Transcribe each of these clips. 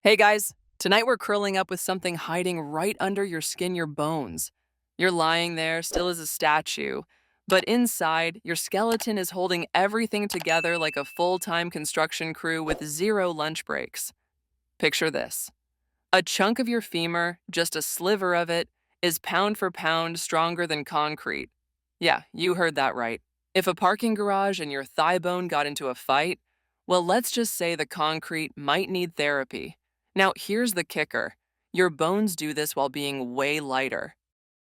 Hey guys, tonight we're curling up with something hiding right under your skin, your bones. You're lying there, still as a statue, but inside, your skeleton is holding everything together like a full time construction crew with zero lunch breaks. Picture this: a chunk of your femur, just a sliver of it, is pound for pound stronger than concrete. Yeah, you heard that right. If a parking garage and your thigh bone got into a fight, well, let's just say the concrete might need therapy. Now, here's the kicker: your bones do this while being way lighter.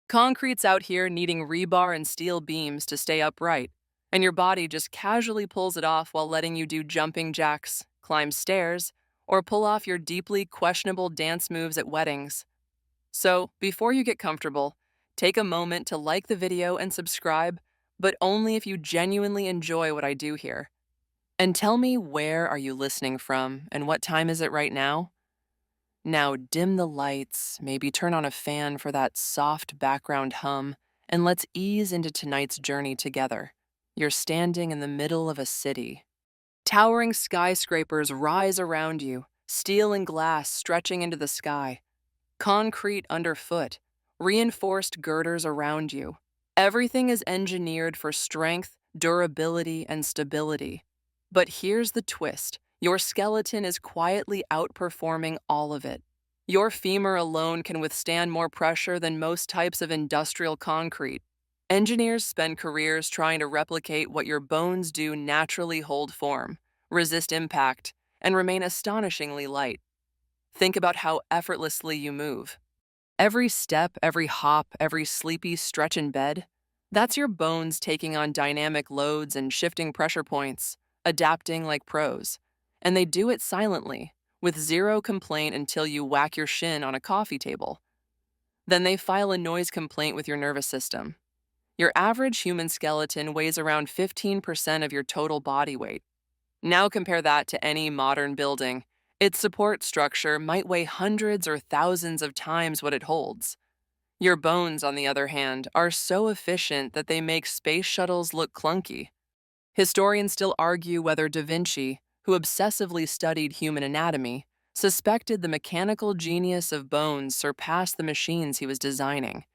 Concrete's out here needing rebar and steel beams to stay upright, and your body just casually pulls it off while letting you do jumping jacks, climb stairs, or pull off your deeply questionable dance moves at weddings. So, before you get comfortable, take a moment to like the video and subscribe, but only if you genuinely enjoy what I do here. And tell me, where are you listening from and what time is it right now? Now dim the lights, maybe turn on a fan for that soft background hum, and let's ease into tonight's journey together. You're standing in the middle of a city. Towering skyscrapers rise around you, steel and glass stretching into the sky, concrete underfoot, reinforced girders around you. Everything is engineered for strength, durability, and stability. But here's the twist: your skeleton is quietly outperforming all of it. Your femur alone can withstand more pressure than most types of industrial concrete. Engineers spend careers trying to replicate what your bones do: naturally hold form, resist impact, and remain astonishingly light. Think about how effortlessly you move. Every step, every hop, every sleepy stretch in bed, that's your bones taking on dynamic loads and shifting pressure points, adapting like pros. And they do it silently, with zero complaint until you whack your shin on a coffee table. Then they file a noise complaint with your nervous system. Your average human skeleton weighs around 15% of your total body weight. Now compare that to any modern building. Its support structure might weigh hundreds or thousands of times what it holds. Your bones, on the other hand, are so efficient that they make space shuttles look clunky. Historians still argue whether Da Vinci, who obsessively studied human anatomy, suspected the mechanical genius of bones surpassed the machines he was designing.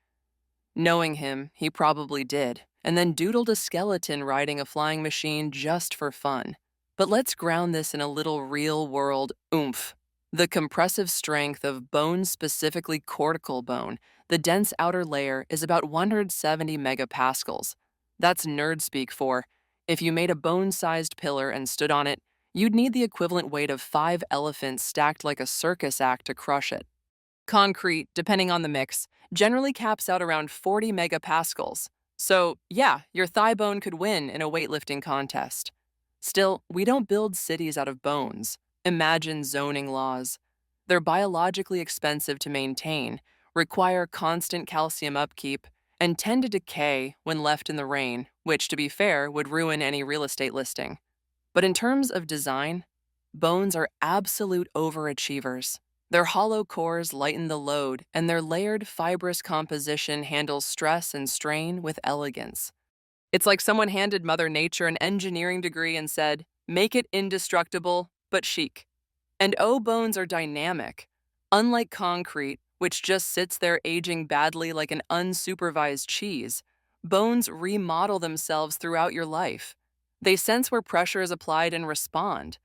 Knowing him, he probably did, and then doodled a skeleton riding a flying machine just for fun. But let's ground this in a little real-world oomph. The compressive strength of bone, specifically cortical bone, the dense outer layer, is about 170 megapascals. That's nerd speak for, if you made a bone-sized pillar and stood on it, you'd need the equivalent weight of 5 elephants stacked like a circus act to crush it. Concrete, depending on the mix, generally caps out around 40 megapascals. So, yeah, your thigh bone could win in a weightlifting contest. Still, we don't build cities out of bones. Imagine zoning laws. They're biologically expensive to maintain, require constant calcium upkeep, and tend to decay when left in the rain, which, to be fair, would ruin any real estate listing. But in terms of design, bones are absolute overachievers. Their hollow cores lighten the load, and their layered, fibrous composition handles stress and strain with elegance. It's like someone handed Mother Nature an engineering degree and said, make it indestructible, but chic. And bones are dynamic. Unlike concrete, which just sits there aging badly like an unsupervised cheese, bones remodel themselves throughout your life. They sense where pressure is applied and respond.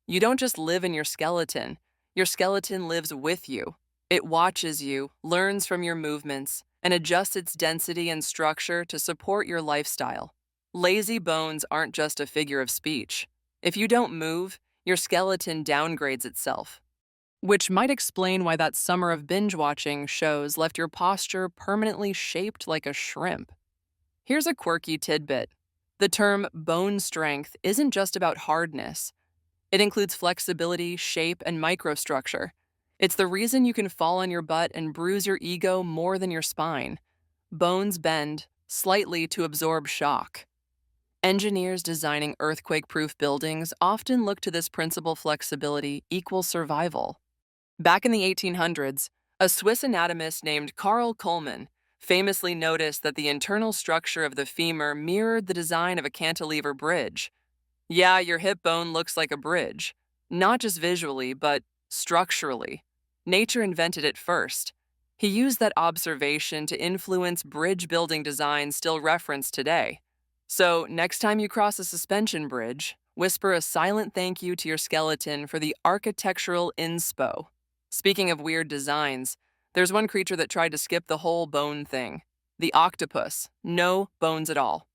You don't just live in your skeleton lives with you. It watches you, learns from your movements, and adjusts its density and structure to support your lifestyle. Lazy bones aren't just a figure of speech. If you don't move, your skeleton downgrades itself. Which might explain why that summer of binge-watching shows left your posture permanently shaped like a shrimp. Here's a quirky tidbit. The term bone strength isn't just about hardness. It includes flexibility, shape, and microstructure. It's the reason you can fall on your butt and bruise your ego more than your spine. Bones bend slightly to absorb shock. Engineers designing earthquake-proof buildings often look to this principal: flexibility equals survival. Back in the 1800s, a Swiss anatomist named Carl Kollmann famously noticed that the internal structure of the femur mirrored the design of a cantilever bridge. Yeah, your hip bone looks like a bridge, not just visually, but structurally. Nature invented it first. He used that observation to influence bridge building designs still referenced today. So, next time you cross a suspension bridge, whisper a silent thank you to your skeleton for the architectural inspo. Speaking of weird designs, there's one creature that tried to skip the whole bone thing: the octopus. No bones at all.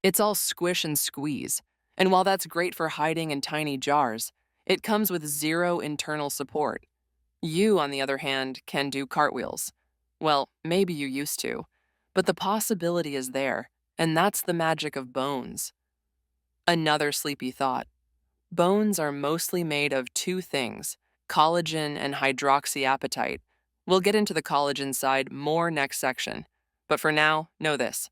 It's all squish and squeeze. And while that's great for hiding in tiny jars, it comes with zero internal support. You, on the other hand, can do cartwheels. Well, maybe you used to, but the possibility is there, and that's the magic of bones. Another sleepy thought. Bones are mostly made of two things: collagen and hydroxyapatite. We'll get into the collagen side more next section, but for now, know this.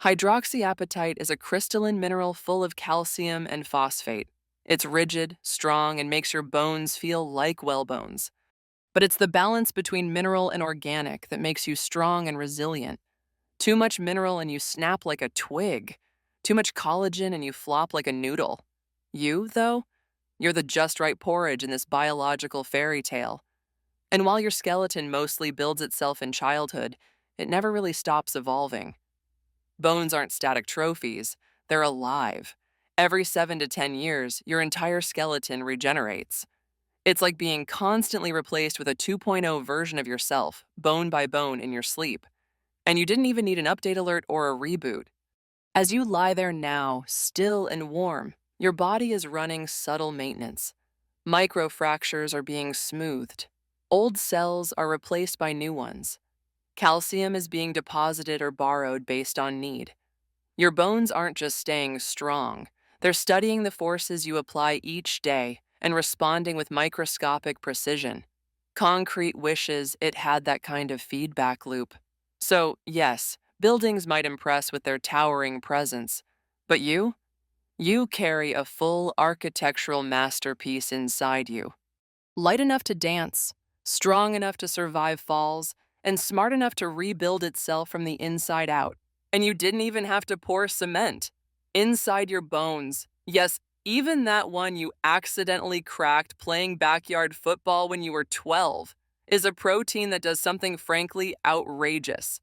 Hydroxyapatite is a crystalline mineral full of calcium and phosphate. It's rigid, strong, and makes your bones feel like whalebones. But it's the balance between mineral and organic that makes you strong and resilient. Too much mineral and you snap like a twig. Too much collagen and you flop like a noodle. You, though, you're the just right porridge in this biological fairy tale. And while your skeleton mostly builds itself in childhood, it never really stops evolving. Bones aren't static trophies, they're alive. Every 7 to 10 years, your entire skeleton regenerates. It's like being constantly replaced with a 2.0 version of yourself, bone by bone, in your sleep. And you didn't even need an update alert or a reboot. As you lie there now, still and warm, your body is running subtle maintenance. Microfractures are being smoothed. Old cells are replaced by new ones. Calcium is being deposited or borrowed based on need. Your bones aren't just staying strong, they're studying the forces you apply each day and responding with microscopic precision. Concrete wishes it had that kind of feedback loop. So, yes, buildings might impress with their towering presence, but you carry a full architectural masterpiece inside you. Light enough to dance, strong enough to survive falls, and smart enough to rebuild itself from the inside out. And you didn't even have to pour cement. Inside your bones, yes, even that one you accidentally cracked playing backyard football when you were 12, is a protein that does something frankly outrageous.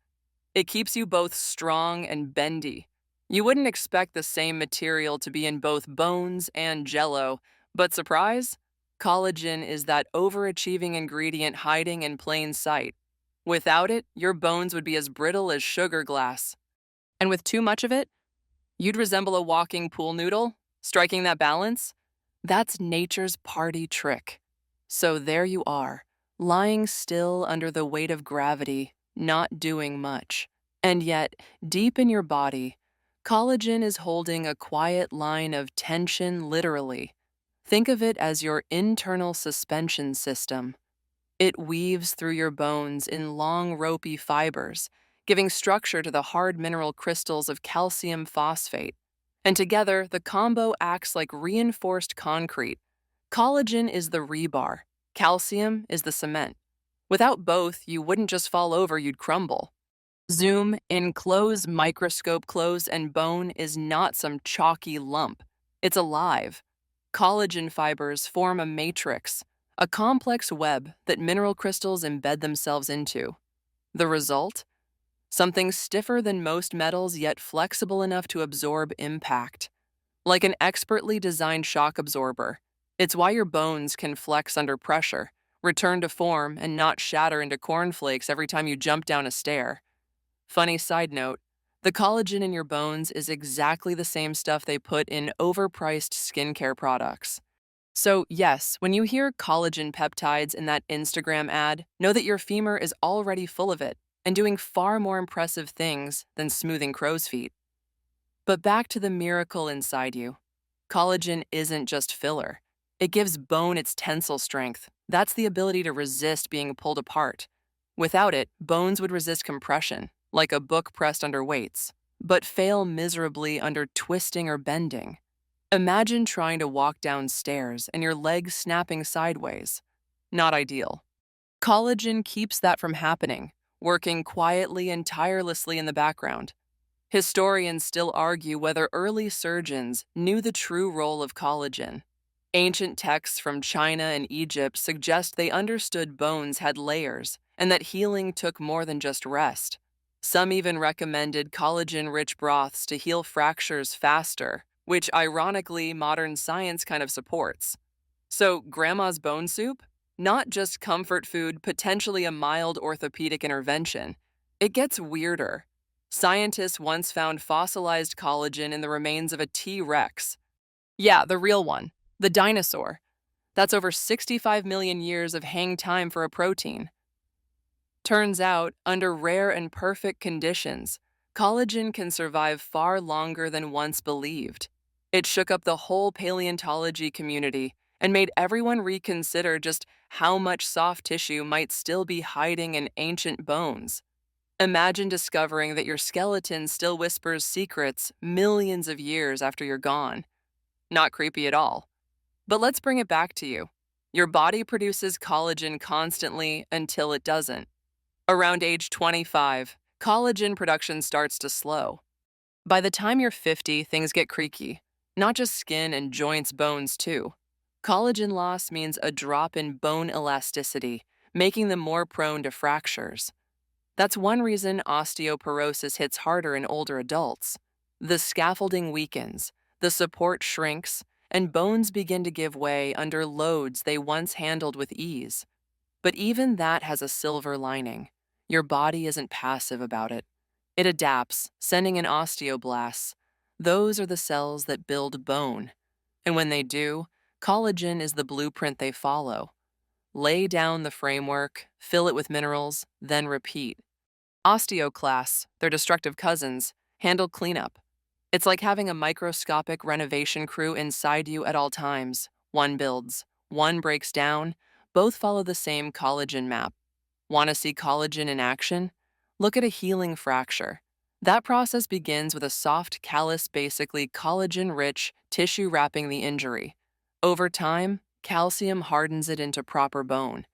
It keeps you both strong and bendy. You wouldn't expect the same material to be in both bones and jello, but surprise? Collagen is that overachieving ingredient hiding in plain sight. Without it, your bones would be as brittle as sugar glass. And with too much of it, you'd resemble a walking pool noodle. Striking that balance? That's nature's party trick. So there you are, lying still under the weight of gravity, not doing much. And yet, deep in your body, collagen is holding a quiet line of tension literally. Think of it as your internal suspension system. It weaves through your bones in long, ropey fibers, giving structure to the hard mineral crystals of calcium phosphate. And together, the combo acts like reinforced concrete. Collagen is the rebar, calcium is the cement. Without both, you wouldn't just fall over, you'd crumble. Zoom in close, microscope close, and bone is not some chalky lump. It's alive. Collagen fibers form a matrix, a complex web that mineral crystals embed themselves into. The result? Something stiffer than most metals yet flexible enough to absorb impact. Like an expertly designed shock absorber. It's why your bones can flex under pressure, return to form, and not shatter into cornflakes every time you jump down a stair. Funny side note, the collagen in your bones is exactly the same stuff they put in overpriced skincare products. So yes, when you hear collagen peptides in that Instagram ad, know that your femur is already full of it and doing far more impressive things than smoothing crow's feet. But back to the miracle inside you. Collagen isn't just filler. It gives bone its tensile strength. That's the ability to resist being pulled apart. Without it, bones would resist compression, like a book pressed under weights, but fail miserably under twisting or bending. Imagine trying to walk downstairs and your legs snapping sideways. Not ideal. Collagen keeps that from happening, working quietly and tirelessly in the background. Historians still argue whether early surgeons knew the true role of collagen. Ancient texts from China and Egypt suggest they understood bones had layers and that healing took more than just rest. Some even recommended collagen rich broths to heal fractures faster, which ironically modern science kind of supports. So, grandma's bone soup? Not just comfort food, potentially a mild orthopedic intervention. It gets weirder. Scientists once found fossilized collagen in the remains of a T. rex. Yeah, the real one, the dinosaur. That's over 65 million years of hang time for a protein. Turns out, under rare and perfect conditions, collagen can survive far longer than once believed. It shook up the whole paleontology community and made everyone reconsider just how much soft tissue might still be hiding in ancient bones. Imagine discovering that your skeleton still whispers secrets millions of years after you're gone. Not creepy at all. But let's bring it back to you. Your body produces collagen constantly until it doesn't. Around age 25, collagen production starts to slow. By the time you're 50, things get creaky. Not just skin and joints, bones too. Collagen loss means a drop in bone elasticity, making them more prone to fractures. That's one reason osteoporosis hits harder in older adults. The scaffolding weakens, the support shrinks, and bones begin to give way under loads they once handled with ease. But even that has a silver lining. Your body isn't passive about it. It adapts, sending in osteoblasts. Those are the cells that build bone. And when they do, collagen is the blueprint they follow. Lay down the framework, fill it with minerals, then repeat. Osteoclasts, their destructive cousins, handle cleanup. It's like having a microscopic renovation crew inside you at all times. One builds, one breaks down, both follow the same collagen map. Want to see collagen in action? Look at a healing fracture. That process begins with a soft callus, basically collagen-rich tissue wrapping the injury. Over time, calcium hardens it into proper bone.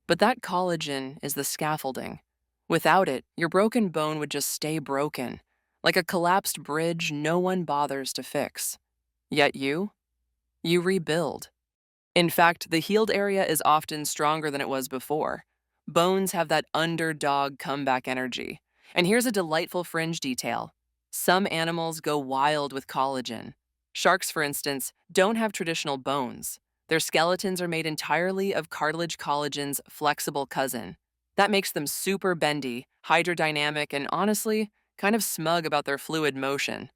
But that collagen is the scaffolding. Without it, your broken bone would just stay broken, like a collapsed bridge no one bothers to fix. Yet you rebuild. In fact, the healed area is often stronger than it was before. Bones have that underdog comeback energy. And here's a delightful fringe detail. Some animals go wild with collagen. Sharks, for instance, don't have traditional bones. Their skeletons are made entirely of cartilage collagen's flexible cousin. That makes them super bendy, hydrodynamic, and honestly, kind of smug about their fluid motion.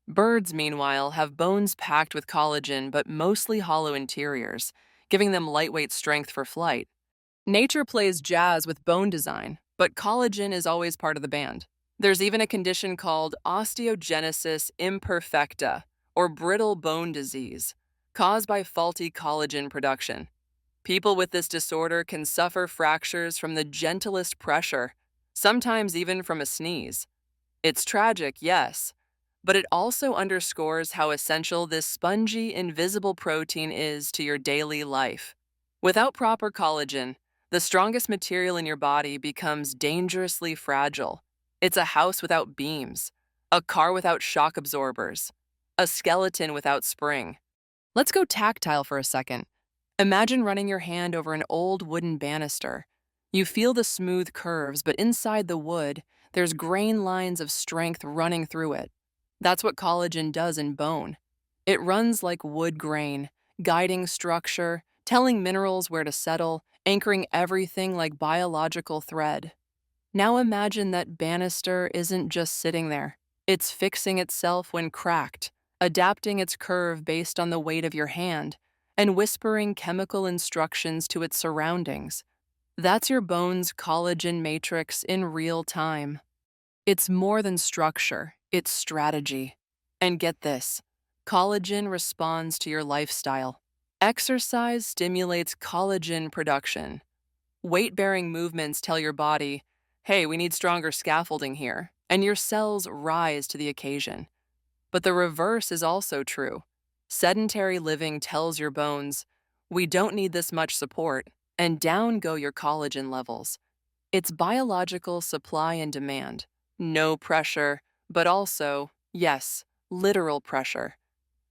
Birds, meanwhile, have bones packed with collagen but mostly hollow interiors, giving them lightweight strength for flight. Nature plays jazz with bone design, but collagen is always part of the band. There's even a condition called osteogenesis imperfecta, or brittle bone disease, caused by faulty collagen production. People with this disorder can suffer fractures from the gentlest pressure, sometimes even from a sneeze. It's tragic, yes, but it also underscores how essential this spongy, invisible protein is to your daily life. Without proper collagen, the strongest material in your body becomes dangerously fragile. It's a house without beams, a car without shock absorbers, a skeleton without spring. Let's go tactile for a second. Imagine running your hand over an old wooden banister. You feel the smooth curves, but inside the wood, there's grain lines of strength running through it. That's what collagen does in bone. It runs like wood grain, guiding structure, telling minerals where to settle, anchoring everything like biological thread. Now imagine that banister isn't just sitting there. It's fixing itself when cracked, adapting its curve based on the weight of your hand, and whispering chemical instructions to its surroundings. That's your bone's collagen matrix in real time. It's more than structure, it's strategy. And get this, collagen responds to your lifestyle. Exercise stimulates collagen production. Weight-bearing movements tell your body, hey, we need stronger scaffolding here, and your cells rise to the occasion. But the reverse is also true. Sedentary living tells your bones, we don't need this much support, and down go your collagen levels. It's biological supply and demand. No pressure, but also, yes, literal pressure.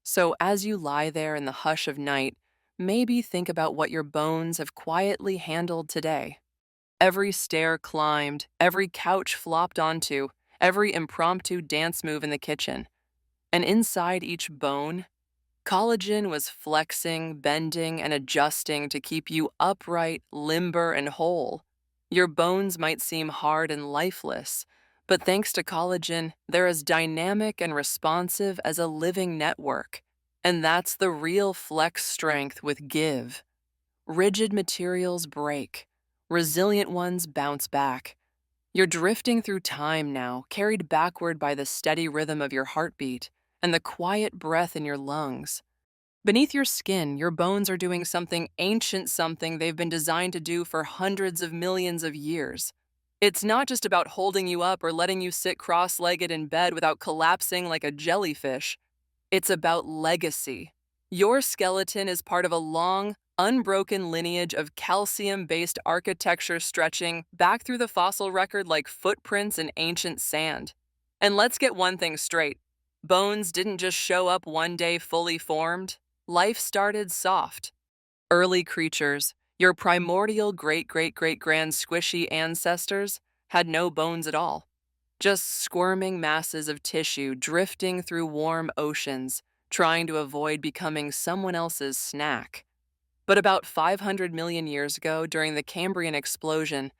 So as you lie there in the hush of night, maybe think about what your bones have quietly handled today. Every stair climbed, every couch flopped onto, every impromptu dance move in the kitchen. And inside each bone, collagen was flexing, bending, and adjusting to keep you upright, limber, and whole. Your bones might seem hard and lifeless, but thanks to collagen, they're as dynamic and responsive as a living network. And that's the real flex strength with Give. Rigid materials break, resilient ones bounce back. You're drifting through time now, carried backward by the steady rhythm of your heartbeat and the quiet breath in your lungs. Beneath your skin, your bones are doing something ancient, something they've been designed to do for hundreds of millions of years. It's not just about holding you up or letting you sit cross legged in bed without collapsing like a jellyfish. It's about legacy. Your skeleton is part of a long, unbroken lineage of calcium based architecture stretching back through the fossil record like footprints in ancient sand. And let's get one thing straight: bones didn't just show up one day fully formed, life started soft. Early creatures, your primordial great great great grand squishy ancestors, had no bones at all. Just squirming masses of tissue drifting through warm oceans, trying to avoid becoming someone else's snack. But about 500 million years ago, during the Cambrian explosion,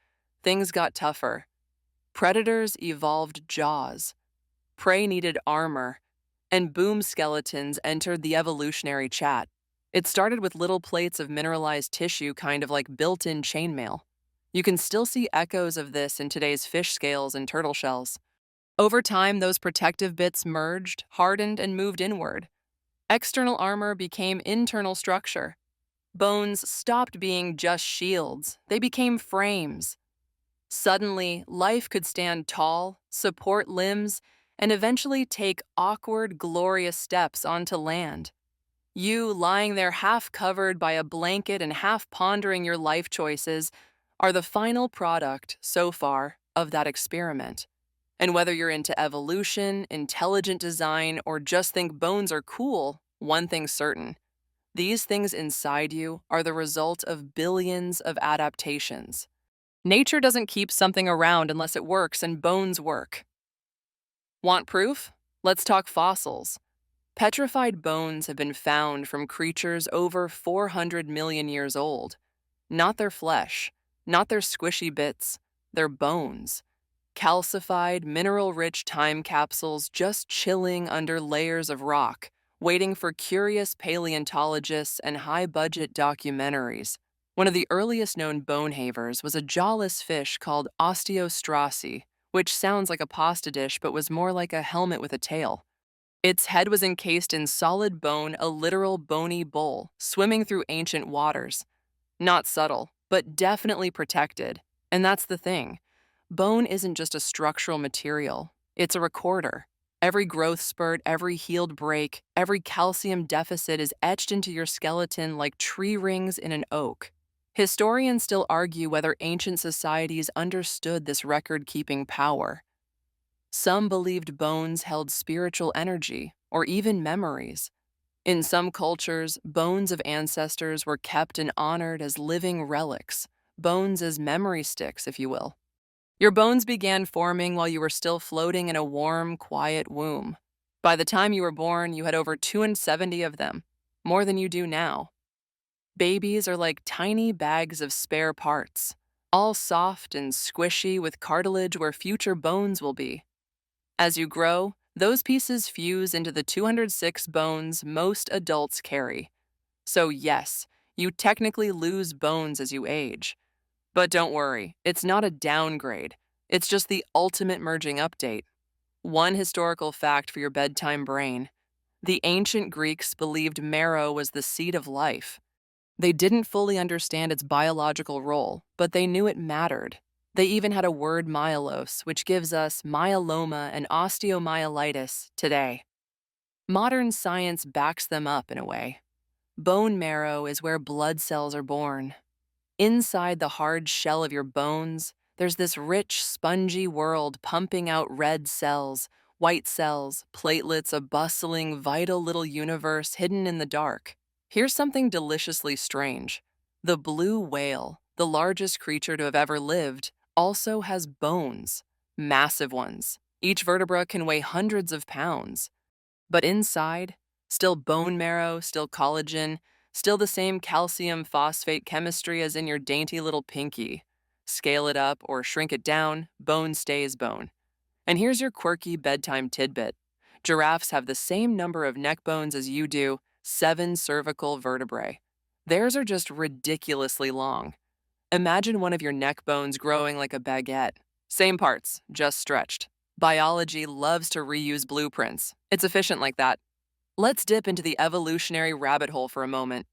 things got tougher. Predators evolved jaws, prey needed armor, and boom skeletons entered the evolutionary chat. It started with little plates of mineralized tissue, kind of like built-in chainmail. You can still see echoes of this in today's fish scales and turtle shells. Over time, those protective bits merged, hardened, and moved inward. External armor became internal structure. Bones stopped being just shields, they became frames. Suddenly, life could stand tall, support limbs, and eventually take awkward, glorious steps onto land. You, lying there half covered by a blanket and half pondering your life choices, are the final product, so far, of that experiment. And whether you're into evolution, intelligent design, or just think bones are cool, one thing's certain: these things inside you are the result of billions of adaptations. Nature doesn't keep something around unless it works, and bones work. Want proof? Let's talk fossils. Petrified bones have been found from creatures over 400 million years old. Not their flesh, not their squishy bits, their bones. Calcified, mineral-rich time capsules just chilling under layers of rock, waiting for curious paleontologists and high-budget documentaries. One of the earliest known bone havers was a jawless fish called osteostracea, which sounds like a pasta dish but was more like a helmet with a tail. Its head was encased in solid bone, a literal bony bowl, swimming through ancient waters. Not subtle, but definitely protected. And that's the thing. Bone isn't just a structural material, it's a recorder. Every growth spurt, every healed break, every calcium deficit is etched into your skeleton like tree rings in an oak. Historians still argue whether ancient societies understood this record-keeping power. Some believed bones held spiritual energy, or even memories. In some cultures, bones of ancestors were kept and honored as living relics, bones as memory sticks, if you will. Your bones began forming while you were still floating in a warm, quiet womb. By the time you were born, you had over 270 of them, more than you do now. Babies are like tiny bags of spare parts, all soft and squishy with cartilage where future bones will be. As you grow, those pieces fuse into the 206 bones most adults carry. So yes, you technically lose bones as you age. But don't worry, it's not a downgrade. It's just the ultimate merging update. One historical fact for your bedtime brain: the ancient Greeks believed marrow was the seat of life. They didn't fully understand its biological role, but they knew it mattered. They even had a word, myelos, which gives us myeloma and osteomyelitis today. Modern science backs them up in a way. Bone marrow is where blood cells are born. Inside the hard shell of your bones, there's this rich, spongy world pumping out red cells, white cells, platelets, a bustling, vital little universe hidden in the dark. Here's something deliciously strange. The blue whale, the largest creature to have ever lived, also has bones, massive ones. Each vertebra can weigh hundreds of pounds. But inside, still bone marrow, still collagen, still the same calcium phosphate chemistry as in your dainty little pinky. Scale it up or shrink it down, bone stays bone. And here's your quirky bedtime tidbit. Giraffes have the same number of neck bones as you do, 7 cervical vertebrae. Theirs are just ridiculously long. Imagine one of your neck bones growing like a baguette. Same parts, just stretched. Biology loves to reuse blueprints. It's efficient like that. Let's dip into the evolutionary rabbit hole for a moment.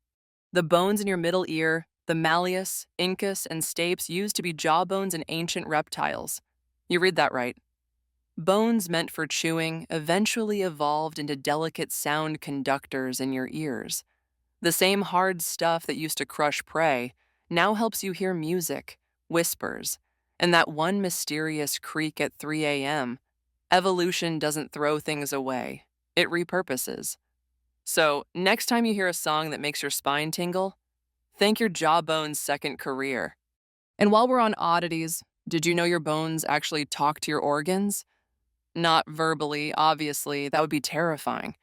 The bones in your middle ear, the malleus, incus, and stapes used to be jawbones in ancient reptiles. You read that right. Bones meant for chewing eventually evolved into delicate sound conductors in your ears. The same hard stuff that used to crush prey now helps you hear music, whispers, and that one mysterious creak at 3 a.m. Evolution doesn't throw things away, it repurposes. So, next time you hear a song that makes your spine tingle, thank your jawbone's second career. And while we're on oddities, did you know your bones actually talk to your organs? Not verbally, obviously, that would be terrifying.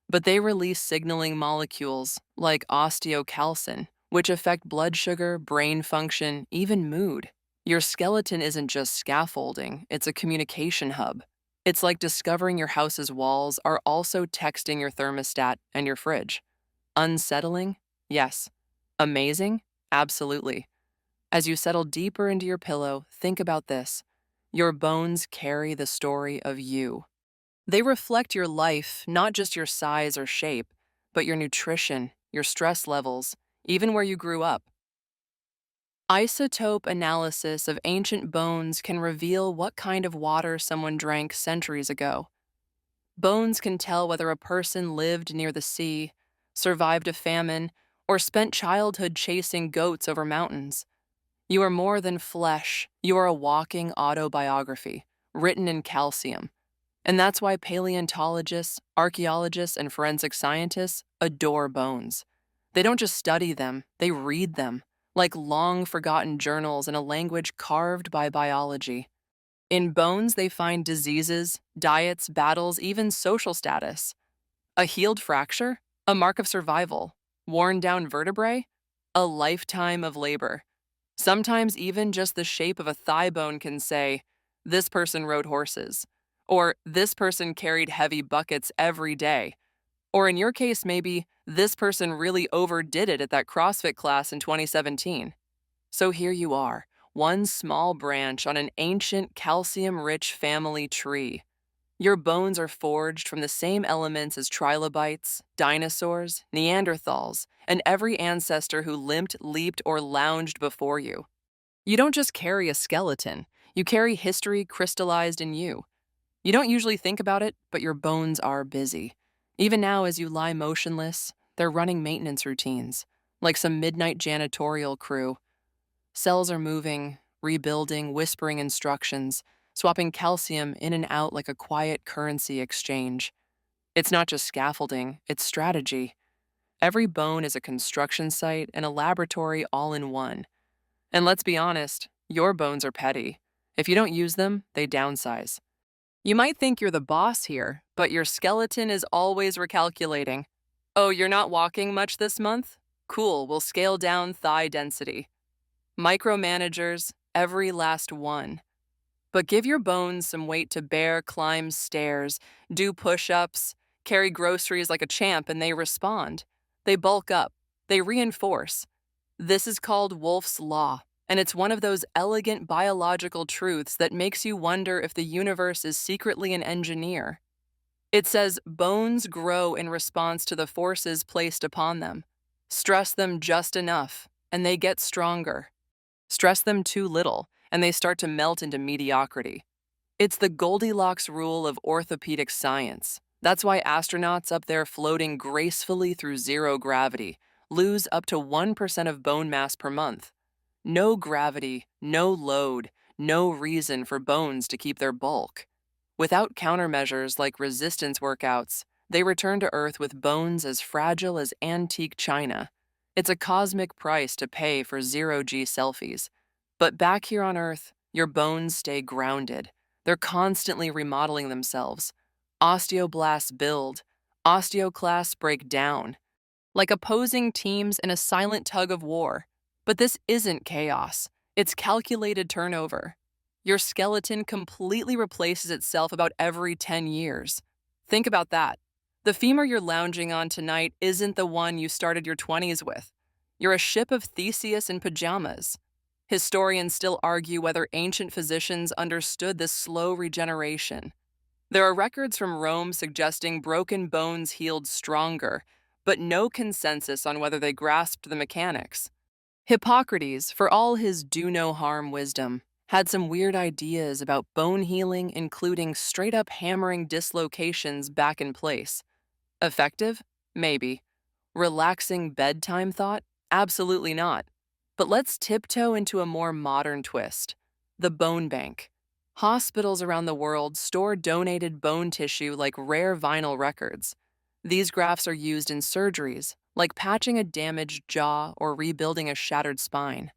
But they release signaling molecules like osteocalcin, which affect blood sugar, brain function, even mood. Your skeleton isn't just scaffolding, it's a communication hub. It's like discovering your house's walls are also texting your thermostat and your fridge. Unsettling? Yes. Amazing? Absolutely. As you settle deeper into your pillow, think about this. Your bones carry the story of you. They reflect your life, not just your size or shape, but your nutrition, your stress levels, even where you grew up. Isotope analysis of ancient bones can reveal what kind of water someone drank centuries ago. Bones can tell whether a person lived near the sea, survived a famine, or spent childhood chasing goats over mountains. You are more than flesh, you are a walking autobiography, written in calcium. And that's why paleontologists, archaeologists, and forensic scientists adore bones. They don't just study them, they read them, like long-forgotten journals in a language carved by biology. In bones, they find diseases, diets, battles, even social status. A healed fracture? A mark of survival. Worn down vertebrae? A lifetime of labor. Sometimes even just the shape of a thigh bone can say, this person rode horses. Or this person carried heavy buckets every day. Or in your case, maybe this person really overdid it at that CrossFit class in 2017. So here you are, one small branch on an ancient calcium-rich family tree. Your bones are forged from the same elements as trilobites, dinosaurs, Neanderthals, and every ancestor who limped, leaped, or lounged before you. You don't just carry a skeleton, you carry history crystallized in you. You don't usually think about it, but your bones are busy. Even now, as you lie motionless, they're running maintenance routines, like some midnight janitorial crew. Cells are moving, rebuilding, whispering instructions, swapping calcium in and out like a quiet currency exchange. It's not just scaffolding, it's strategy. Every bone is a construction site and a laboratory all in one. And let's be honest, your bones are petty. If you don't use them, they downsize. You might think you're the boss here, but your skeleton is always recalculating. Oh, you're not walking much this month? Cool, we'll scale down thigh density. Micromanagers, every last one. But give your bones some weight to bear, climb stairs, do push-ups, carry groceries like a champ, and they respond. They bulk up. They reinforce. This is called Wolff's Law, and it's one of those elegant biological truths that makes you wonder if the universe is secretly an engineer. It says bones grow in response to the forces placed upon them. Stress them just enough, and they get stronger. Stress them too little, and they start to melt into mediocrity. It's the Goldilocks rule of orthopedic science. That's why astronauts up there floating gracefully through zero gravity lose up to 1% of bone mass per month. No gravity, no load, no reason for bones to keep their bulk. Without countermeasures like resistance workouts, they return to Earth with bones as fragile as antique china. It's a cosmic price to pay for zero-G selfies. But back here on Earth, your bones stay grounded. They're constantly remodeling themselves. Osteoblasts build, osteoclasts break down, like opposing teams in a silent tug of war. But this isn't chaos, it's calculated turnover. Your skeleton completely replaces itself about every 10 years. Think about that. The femur you're lounging on tonight isn't the one you started your 20s with. You're a ship of Theseus in pajamas. Historians still argue whether ancient physicians understood this slow regeneration. There are records from Rome suggesting broken bones healed stronger, but no consensus on whether they grasped the mechanics. Hippocrates, for all his do no harm wisdom, had some weird ideas about bone healing, including straight up hammering dislocations back in place. Effective? Maybe. Relaxing bedtime thought? Absolutely not. But let's tiptoe into a more modern twist: the bone bank. Hospitals around the world store donated bone tissue like rare vinyl records. These grafts are used in surgeries, like patching a damaged jaw or rebuilding a shattered spine.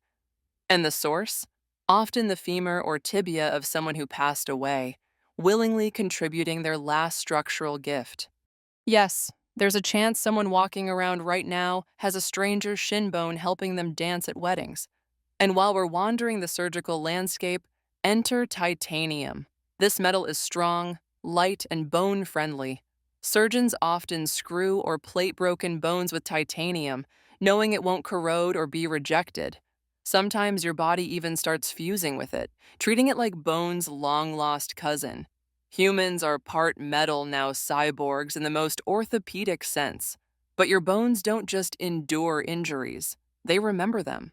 And the source? Often the femur or tibia of someone who passed away, willingly contributing their last structural gift. Yes, there's a chance someone walking around right now has a stranger's shin bone helping them dance at weddings. And while we're wandering the surgical landscape, enter titanium. This metal is strong, light, and bone-friendly. Surgeons often screw or plate broken bones with titanium, knowing it won't corrode or be rejected. Sometimes your body even starts fusing with it, treating it like bone's long-lost cousin. Humans are part metal, now cyborgs in the most orthopedic sense. But your bones don't just endure injuries, they remember them.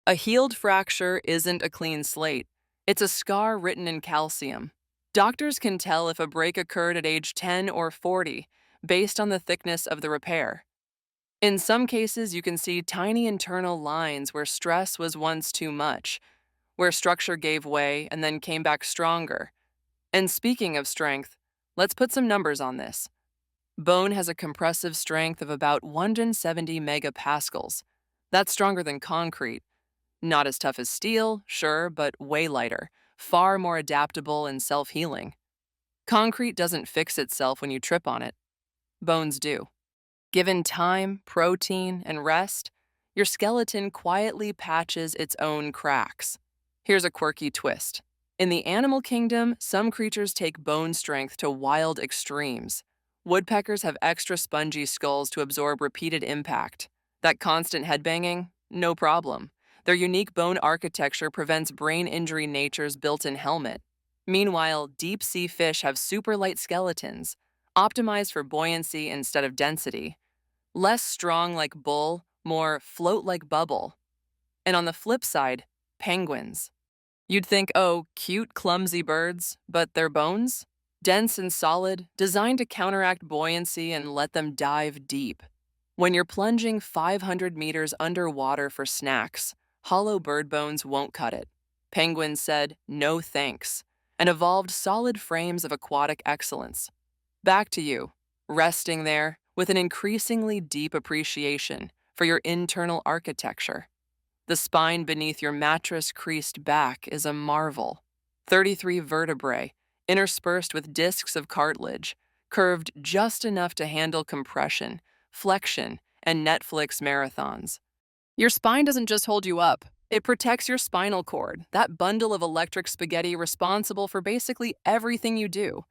A healed fracture isn't a clean slate. It's a scar written in calcium. Doctors can tell if a break occurred at age 10 or 40 based on the thickness of the repair. In some cases, you can see tiny internal lines where stress was once too much, where structure gave way and then came back stronger. And speaking of strength, let's put some numbers on this. Bone has a compressive strength of about 170 megapascals. That's stronger than concrete. Not as tough as steel, sure, but way lighter, far more adaptable and self-healing. Concrete doesn't fix itself when you trip on it. Bones do. Given time, protein, and rest, your skeleton quietly patches its own cracks. Here's a quirky twist. In the animal kingdom, some creatures take bone strength to wild extremes. Woodpeckers have extra spongy skulls to absorb repeated impact. That constant headbanging? No problem. Their unique bone architecture prevents brain injury nature's built-in helmet. Meanwhile, deep-sea fish have super light skeletons, optimized for buoyancy instead of density. Less strong like bull, more float like bubble. And on the flip side, penguins. You'd think, oh, cute, clumsy birds, but their bones? Dense and solid, designed to counteract buoyancy and let them dive deep. When you're plunging 500 meters underwater for snacks, hollow bird bones won't cut it. Penguins said, no thanks, and evolved solid frames of aquatic excellence. Back to you, resting there with an increasingly deep appreciation for your internal architecture. The spine beneath your mattress-creased back is a marvel. 33 vertebrae, interspersed with discs of cartilage, curved just enough to handle compression, flexion, and Netflix marathons. Your spine doesn't just hold you up. It protects your spinal cord, that bundle of electric spaghetti responsible for basically everything you do.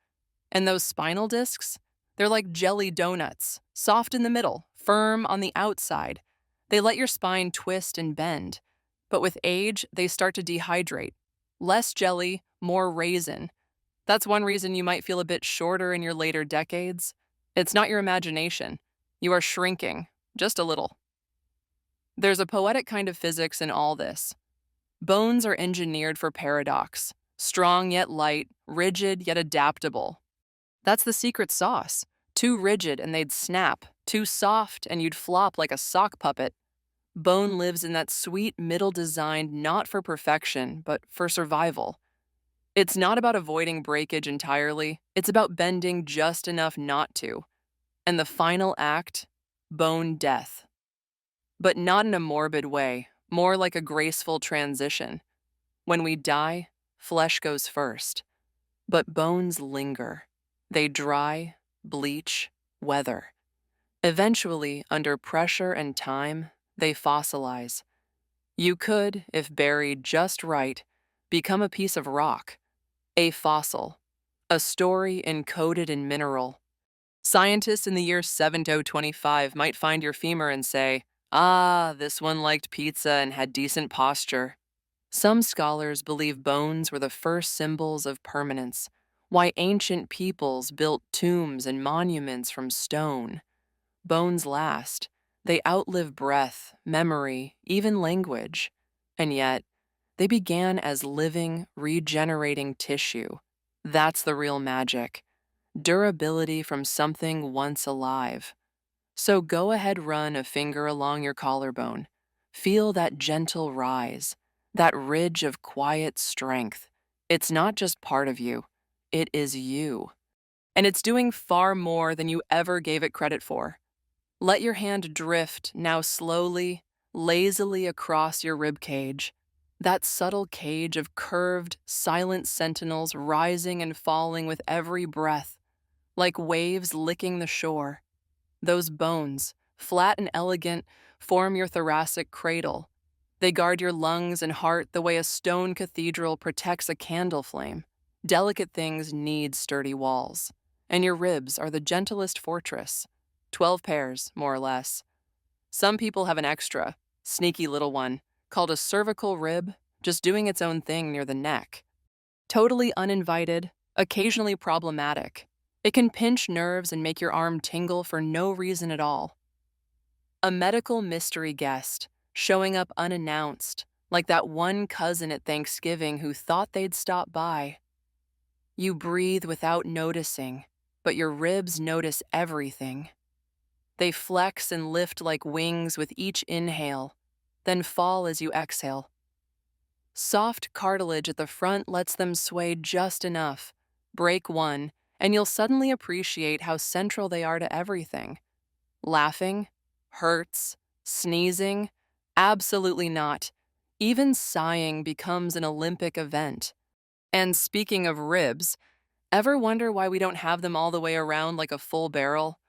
And those spinal discs? They're like jelly donuts, soft in the middle, firm on the outside. They let your spine twist and bend. But with age, they start to dehydrate. Less jelly, more raisin. That's one reason you might feel a bit shorter in your later decades. It's not your imagination. You are shrinking, just a little. There's a poetic kind of physics in all this. Bones are engineered for paradox, strong yet light, rigid yet adaptable. That's the secret sauce. Too rigid and they'd snap, too soft and you'd flop like a sock puppet. Bone lives in that sweet middle designed not for perfection, but for survival. It's not about avoiding breakage entirely, it's about bending just enough not to. And the final act, bone death. But not in a morbid way, more like a graceful transition. When we die, flesh goes first, but bones linger. They dry, bleach, weather. Eventually, under pressure and time, they fossilize. You could, if buried just right, become a piece of rock, a fossil, a story encoded in mineral. Scientists in the year 7025 might find your femur and say, "Ah, this one liked pizza and had decent posture." Some scholars believe bones were the first symbols of permanence, why ancient peoples built tombs and monuments from stone. Bones last. They outlive breath, memory, even language. And yet, they began as living, regenerating tissue. That's the real magic. Durability from something once alive. So go ahead, run a finger along your collarbone. Feel that gentle rise, that ridge of quiet strength. It's not just part of you, it is you. And it's doing far more than you ever gave it credit for. Let your hand drift now slowly, lazily across your rib cage. That subtle cage of curved, silent sentinels rising and falling with every breath, like waves licking the shore. Those bones, flat and elegant, form your thoracic cradle. They guard your lungs and heart the way a stone cathedral protects a candle flame. Delicate things need sturdy walls, and your ribs are the gentlest fortress. 12 pairs, more or less. Some people have an extra, sneaky little one, called a cervical rib, just doing its own thing near the neck. Totally uninvited, occasionally problematic. It can pinch nerves and make your arm tingle for no reason at all. A medical mystery guest, showing up unannounced, like that one cousin at Thanksgiving who thought they'd stop by. You breathe without noticing, but your ribs notice everything. They flex and lift like wings with each inhale, then fall as you exhale. Soft cartilage at the front lets them sway just enough. Break one, and you'll suddenly appreciate how central they are to everything. Laughing? Hurts? Sneezing? Absolutely not. Even sighing becomes an Olympic event. And speaking of ribs, ever wonder why we don't have them all the way around like a full barrel?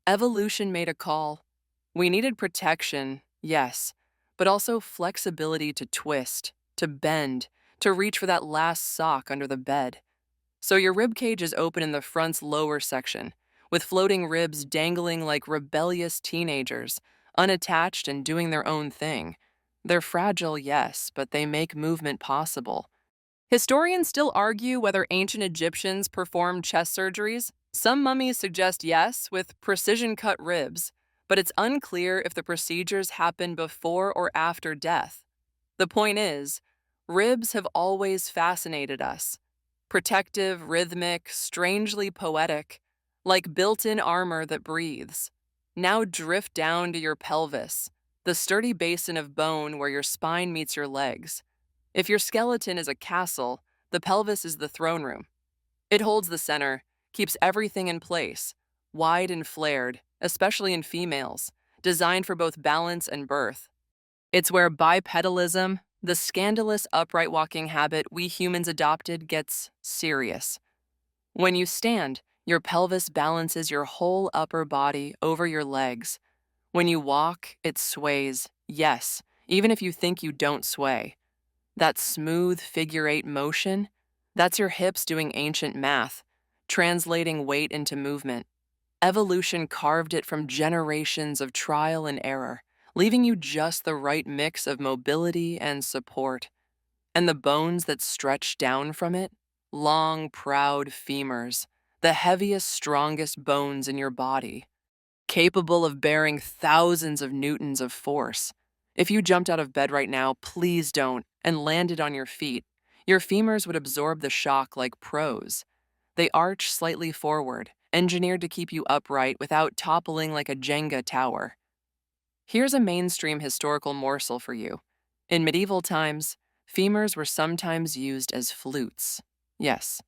Evolution made a call. We needed protection, yes, but also flexibility to twist, to bend, to reach for that last sock under the bed. So your rib cage is open in the front's lower section, with floating ribs dangling like rebellious teenagers, unattached and doing their own thing. They're fragile, yes, but they make movement possible. Historians still argue whether ancient Egyptians performed chest surgeries. Some mummies suggest yes, with precision-cut ribs, but it's unclear if the procedures happened before or after death. The point is, ribs have always fascinated us. Protective, rhythmic, strangely poetic, like built-in armor that breathes. Now drift down to your pelvis, the sturdy basin of bone where your spine meets your legs. If your skeleton is a castle, the pelvis is the throne room. It holds the center, keeps everything in place, wide and flared, especially in females, designed for both balance and birth. It's where bipedalism, the scandalous upright walking habit we humans adopted, gets serious. When you stand, your pelvis balances your whole upper body over your legs. When you walk, it sways, yes, even if you think you don't sway. That smooth figure-8 motion, that's your hips doing ancient math, translating weight into movement. Evolution carved it from generations of trial and error, leaving you just the right mix of mobility and support. And the bones that stretch down from it? Long, proud femurs, the heaviest, strongest bones in your body, capable of bearing thousands of newtons of force. If you jumped out of bed right now, please don't, and landed on your feet. Your femurs would absorb the shock like pros. They arch slightly forward, engineered to keep you upright without toppling like a Jenga tower. Here's a mainstream historical morsel for you. In medieval times, femurs were sometimes used as flutes. Yes,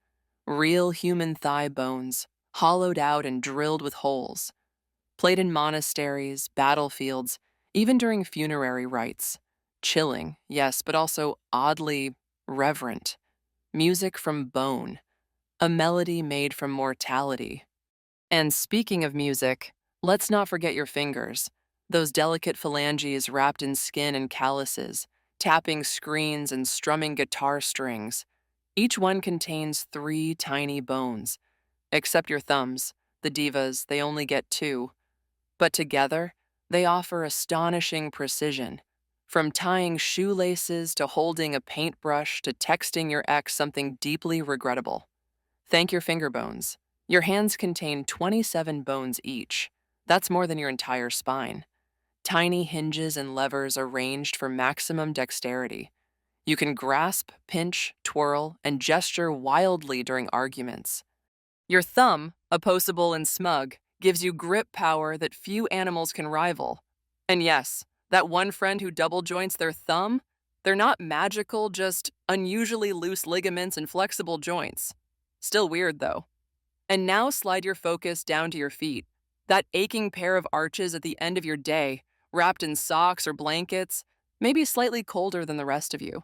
real human thigh bones, hollowed out and drilled with holes. Played in monasteries, battlefields, even during funerary rites. Chilling, yes, but also oddly reverent. Music from bone, a melody made from mortality. And speaking of music, let's not forget your fingers, those delicate phalanges wrapped in skin and calluses, tapping screens and strumming guitar strings. Each one contains 3 tiny bones, except your thumbs. The divas, they only get 2. But together, they offer astonishing precision. From tying shoelaces to holding a paintbrush to texting your ex something deeply regrettable. Thank your finger bones. Your hands contain 27 bones each. That's more than your entire spine. Tiny hinges and levers arranged for maximum dexterity. You can grasp, pinch, twirl, and gesture wildly during arguments. Your thumb, opposable and smug, gives you grip power that few animals can rival. And yes, that one friend who double joints their thumb, they're not magical, just unusually loose ligaments and flexible joints. Still weird, though. And now slide your focus down to your feet. That aching pair of arches at the end of your day, wrapped in socks or blankets, maybe slightly colder than the rest of you.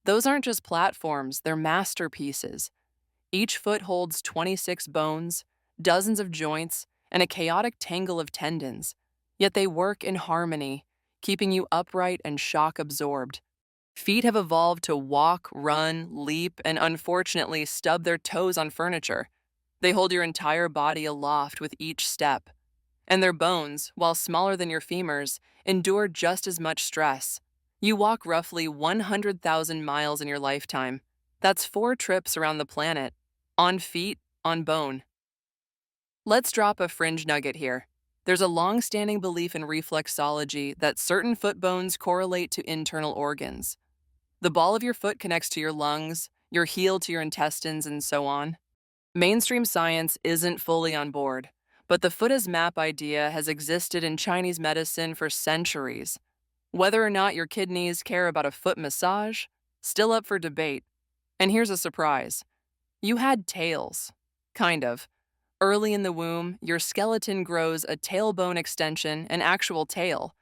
Those aren't just platforms, they're masterpieces. Each foot holds 26 bones, dozens of joints, and a chaotic tangle of tendons. Yet they work in harmony, keeping you upright and shock absorbed. Feet have evolved to walk, run, leap, and unfortunately stub their toes on furniture. They hold your entire body aloft with each step. And their bones, while smaller than your femurs, endure just as much stress. You walk roughly 100,000 miles in your lifetime. That's 4 trips around the planet. On feet, on bone. Let's drop a fringe nugget here. There's a long-standing belief in reflexology that certain foot bones correlate to internal organs. The ball of your foot connects to your lungs, your heel to your intestines, and so on. Mainstream science isn't fully on board, but the foot as map idea has existed in Chinese medicine for centuries. Whether or not your kidneys care about a foot massage, still up for debate. And here's a surprise. You had tails. Kind of. Early in the womb, your skeleton grows a tailbone extension, an actual tail.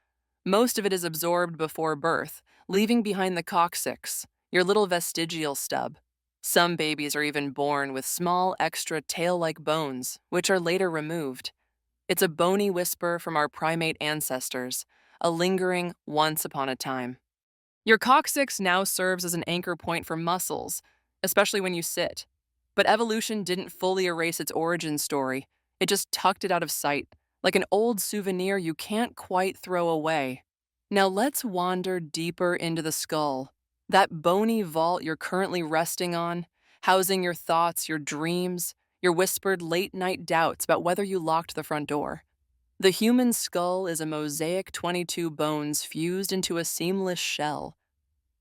Most of it is absorbed before birth, leaving behind the coccyx, your little vestigial stub. Some babies are even born with small, extra tail-like bones, which are later removed. It's a bony whisper from our primate ancestors, a lingering once upon a time. Your coccyx now serves as an anchor point for muscles, especially when you sit. But evolution didn't fully erase its origin story. It just tucked it out of sight, like an old souvenir you can't quite throw away. Now let's wander deeper into the skull, that bony vault you're currently resting on, housing your thoughts, your dreams, your whispered late-night doubts about whether you locked the front door. The human skull is a mosaic 22 bones fused into a seamless shell.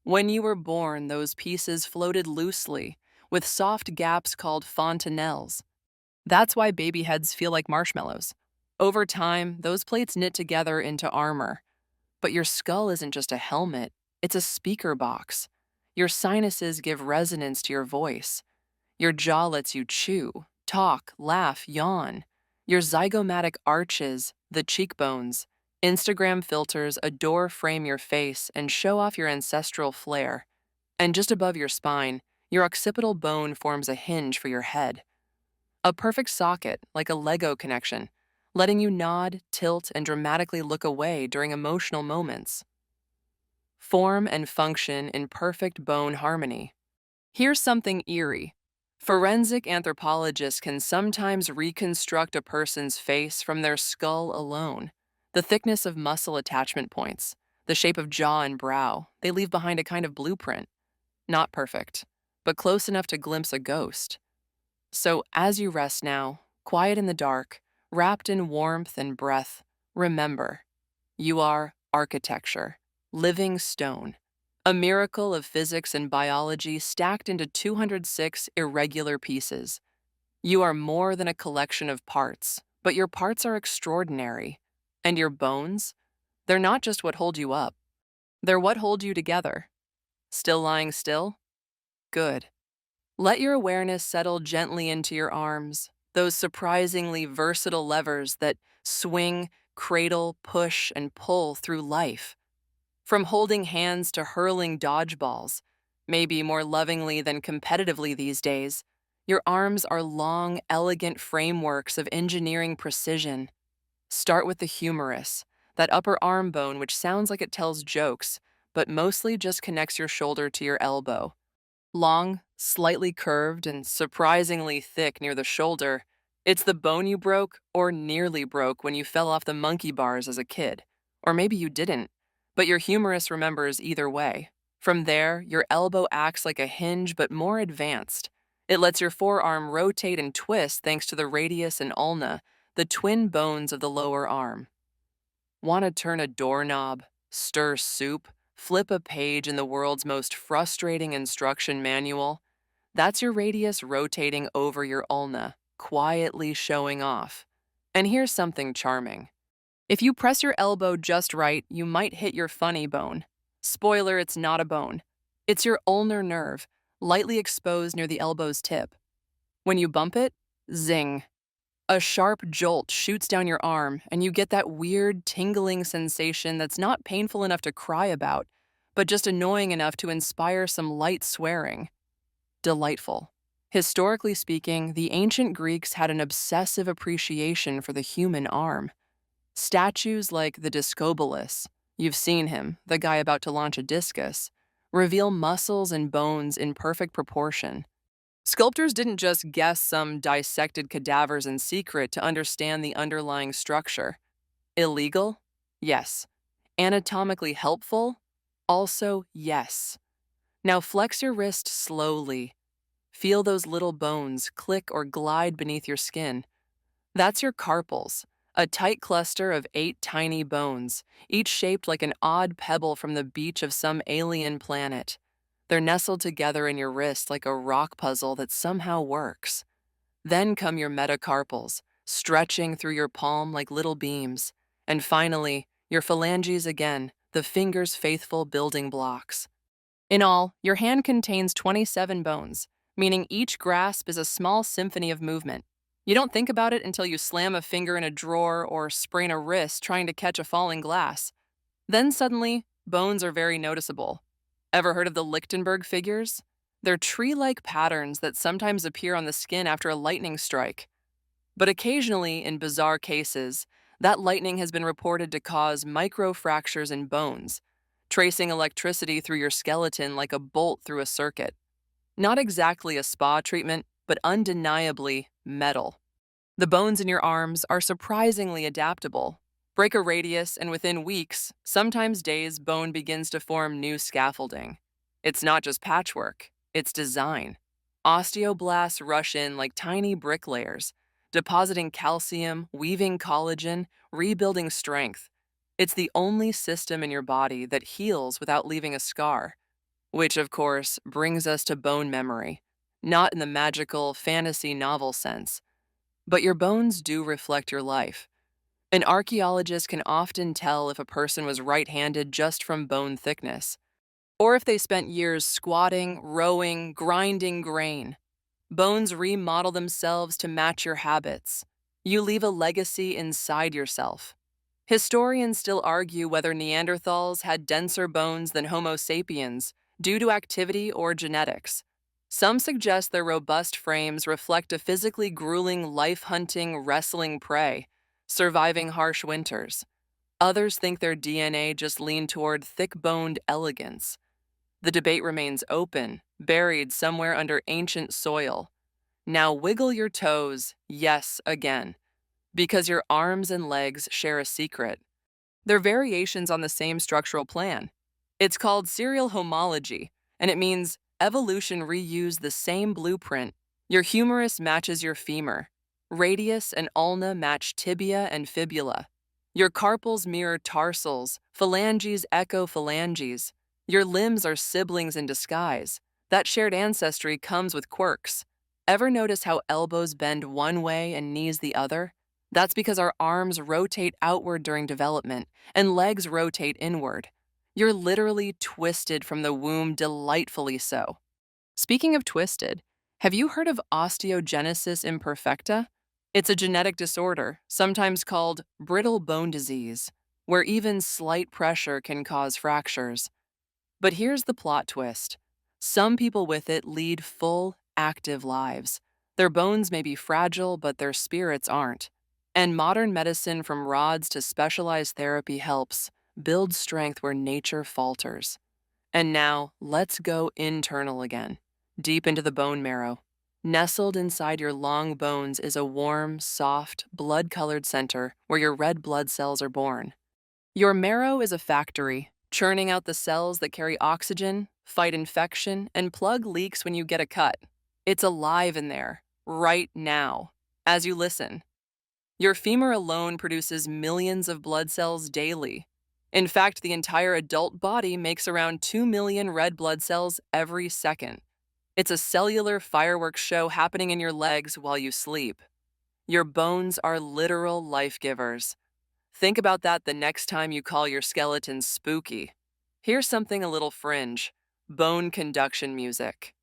When you were born, those pieces floated loosely, with soft gaps called fontanelles. That's why baby heads feel like marshmallows. Over time, those plates knit together into armor. But your skull isn't just a helmet, it's a speaker box. Your sinuses give resonance to your voice. Your jaw lets you chew, talk, laugh, yawn. Your zygomatic arches, the cheekbones, Instagram filters adore frame your face and show off your ancestral flair. And just above your spine, your occipital bone forms a hinge for your head. A perfect socket, like a Lego connection, letting you nod, tilt, and dramatically look away during emotional moments. Form and function in perfect bone harmony. Here's something eerie. Forensic anthropologists can sometimes reconstruct a person's face from their skull alone. The thickness of muscle attachment points, the shape of jaw and brow, they leave behind a kind of blueprint. Not perfect, but close enough to glimpse a ghost. So as you rest now, quiet in the dark, wrapped in warmth and breath, remember, you are architecture, living stone, a miracle of physics and biology stacked into 206 irregular pieces. You are more than a collection of parts, but your parts are extraordinary. And your bones? They're not just what hold you up. They're what hold you together. Still lying still? Good. Let your awareness settle gently into your arms, those surprisingly versatile levers that swing, cradle, push, and pull through life. From holding hands to hurling dodgeballs, maybe more lovingly than competitively these days, your arms are long, elegant frameworks of engineering precision. Start with the humerus, that upper arm bone which sounds like it tells jokes, but mostly just connects your shoulder to your elbow. Long, slightly curved, and surprisingly thick near the shoulder, it's the bone you broke or nearly broke when you fell off the monkey bars as a kid. Or maybe you didn't, but your humerus remembers either way. From there, your elbow acts like a hinge but more advanced. It lets your forearm rotate and twist thanks to the radius and ulna, the twin bones of the lower arm. Want to turn a doorknob, stir soup, flip a page in the world's most frustrating instruction manual? That's your radius rotating over your ulna, quietly showing off. And here's something charming. If you press your elbow just right, you might hit your funny bone. Spoiler, it's not a bone. It's your ulnar nerve, lightly exposed near the elbow's tip. When you bump it, zing. A sharp jolt shoots down your arm, and you get that weird, tingling sensation that's not painful enough to cry about, but just annoying enough to inspire some light swearing. Delightful. Historically speaking, the ancient Greeks had an obsessive appreciation for the human arm. Statues like the Discobolus, you've seen him, the guy about to launch a discus, reveal muscles and bones in perfect proportion. Sculptors didn't just guess some dissected cadavers in secret to understand the underlying structure. Illegal? Yes. Anatomically helpful? Also, yes. Now flex your wrist slowly. Feel those little bones click or glide beneath your skin. That's your carpals, a tight cluster of 8 tiny bones, each shaped like an odd pebble from the beach of some alien planet. They're nestled together in your wrist like a rock puzzle that somehow works. Then come your metacarpals, stretching through your palm like little beams. And finally, your phalanges again, the finger's faithful building blocks. In all, your hand contains 27 bones, meaning each grasp is a small symphony of movement. You don't think about it until you slam a finger in a drawer or sprain a wrist trying to catch a falling glass. Then suddenly, bones are very noticeable. Ever heard of the Lichtenberg figures? They're tree-like patterns that sometimes appear on the skin after a lightning strike. But occasionally, in bizarre cases, that lightning has been reported to cause microfractures in bones, tracing electricity through your skeleton like a bolt through a circuit. Not exactly a spa treatment, but undeniably metal. The bones in your arms are surprisingly adaptable. Break a radius, and within weeks, sometimes days, bone begins to form new scaffolding. It's not just patchwork, it's design. Osteoblasts rush in like tiny bricklayers, depositing calcium, weaving collagen, rebuilding strength. It's the only system in your body that heals without leaving a scar. Which, of course, brings us to bone memory. Not in the magical fantasy novel sense, but your bones do reflect your life. An archaeologist can often tell if a person was right-handed just from bone thickness, or if they spent years squatting, rowing, grinding grain. Bones remodel themselves to match your habits. You leave a legacy inside yourself. Historians still argue whether Neanderthals had denser bones than Homo sapiens due to activity or genetics. Some suggest their robust frames reflect a physically grueling life-hunting, wrestling prey, surviving harsh winters. Others think their DNA just leaned toward thick-boned elegance. The debate remains open, buried somewhere under ancient soil. Now wiggle your toes, yes, again, because your arms and legs share a secret. They're variations on the same structural plan. It's called serial homology, and it means evolution reused the same blueprint. Your humerus matches your femur. Radius and ulna match tibia and fibula. Your carpals mirror tarsals, phalanges echo phalanges. Your limbs are siblings in disguise. That shared ancestry comes with quirks. Ever notice how elbows bend one way and knees the other? That's because our arms rotate outward during development, and legs rotate inward. You're literally twisted from the womb, delightfully so. Speaking of twisted, have you heard of osteogenesis imperfecta? It's a genetic disorder, sometimes called brittle bone disease, where even slight pressure can cause fractures. But here's the plot twist. Some people with it lead full, active lives. Their bones may be fragile, but their spirits aren't. And modern medicine, from rods to specialized therapy, helps build strength where nature falters. And now, let's go internal again, deep into the bone marrow. Nestled inside your long bones is a warm, soft, blood colored center where your red blood cells are born. Your marrow is a factory, churning out the cells that carry oxygen, fight infection, and plug leaks when you get a cut. It's alive in there, right now, as you listen. Your femur alone produces millions of blood cells daily. In fact, the entire adult body makes around 2 million red blood cells every second. It's a cellular fireworks show happening in your legs while you sleep. Your bones are literal life givers. Think about that the next time you call your skeleton spooky. Here's something a little fringe: bone conduction music.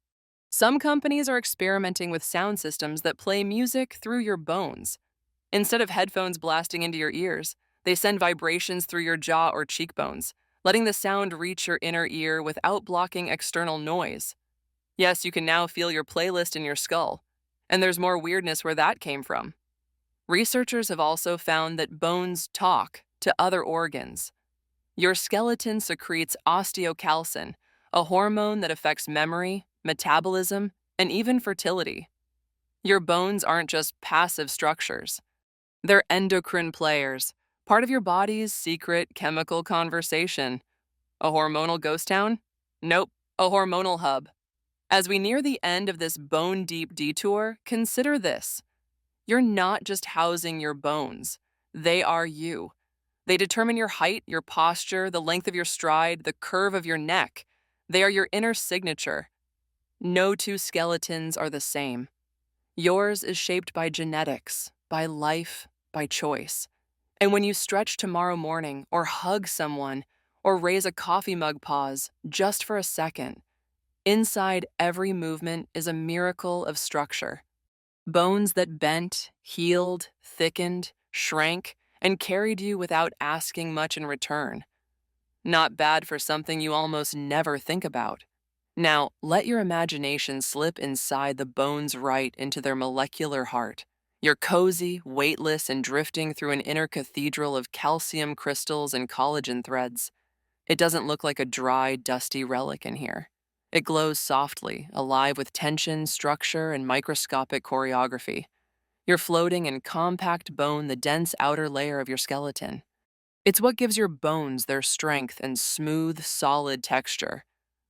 Some companies are experimenting with sound systems that play music through your bones. Instead of headphones blasting into your ears, they send vibrations through your jaw or cheekbones, letting the sound reach your inner ear without blocking external noise. Yes, you can now feel your playlist in your skull, and there's more weirdness where that came from. Researchers have also found that bones talk to other organs. Your skeleton secretes osteocalcin, a hormone that affects memory, metabolism, and even fertility. Your bones aren't just passive structures. They're endocrine players, part of your body's secret chemical conversation. A hormonal ghost town? Nope, a hormonal hub. As we near the end of this bone-deep detour, consider this. You're not just housing your bones. They are you. They determine your height, your posture, the length of your stride, the curve of your neck. They are your inner signature. No two skeletons are the same. Yours is shaped by genetics, by life, by choice. And when you stretch tomorrow morning, or hug someone, or raise a coffee mug pause just for a second, inside every movement is a miracle of structure. Bones that bent, healed, thickened, shrank, and carried you without asking much in return. Not bad for something you almost never think about. Now, let your imagination slip inside the bones right into their molecular heart. You're cozy, weightless, and drifting through an inner cathedral of calcium crystals and collagen threads. It doesn't look like a dry, dusty relic in here. It glows softly, alive with tension, structure, and microscopic choreography. You're floating in compact bone, the dense outer layer of your skeleton. It's what gives your bones their strength and smooth, solid texture.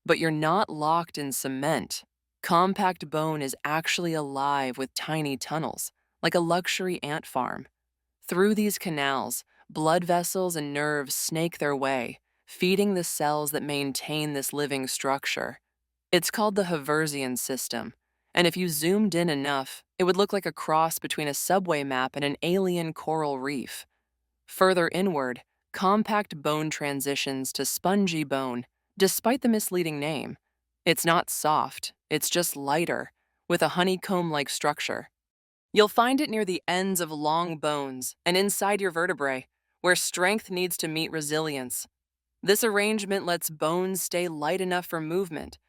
But you're not locked in cement. Compact bone is actually alive with tiny tunnels, like a luxury ant farm. Through these canals, blood vessels and nerves snake their way, feeding the cells that maintain this living structure. It's called the Haversian system, and if you zoomed in enough, it would look like a cross between a subway map and an alien coral reef. Further inward, compact bone transitions to spongy bone, despite the misleading name. It's not soft, it's just lighter, with a honeycomb-like structure. You'll find it near the ends of long bones and inside your vertebrae, where strength needs to meet resilience. This arrangement lets bones stay light enough for movement,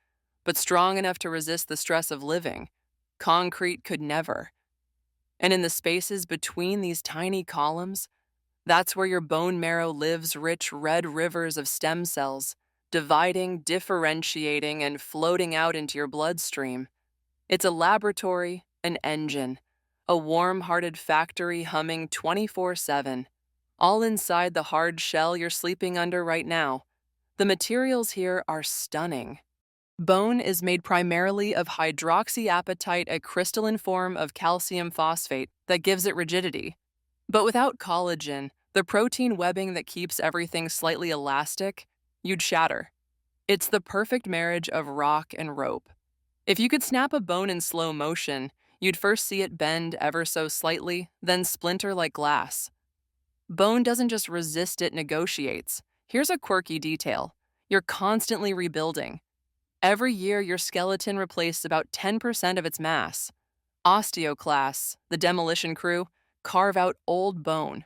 but strong enough to resist the stress of living. Concrete could never. And in the spaces between these tiny columns, that's where your bone marrow lives, rich red rivers of stem cells, dividing, differentiating, and floating out into your bloodstream. It's a laboratory, an engine, a warm-hearted factory humming 24/7, all inside the hard shell you're sleeping under right now. The materials here are stunning. Bone is made primarily of hydroxyapatite, a crystalline form of calcium phosphate that gives it rigidity. But without collagen, the protein webbing that keeps everything slightly elastic, you'd shatter. It's the perfect marriage of rock and rope. If you could snap a bone in slow motion, you'd first see it bend ever so slightly, then splinter like glass. Bone doesn't just resist, it negotiates. Here's a quirky detail. You're constantly rebuilding. Every year, your skeleton replaces about 10% of its mass. Osteoclasts, the demolition crew, carve out old bone.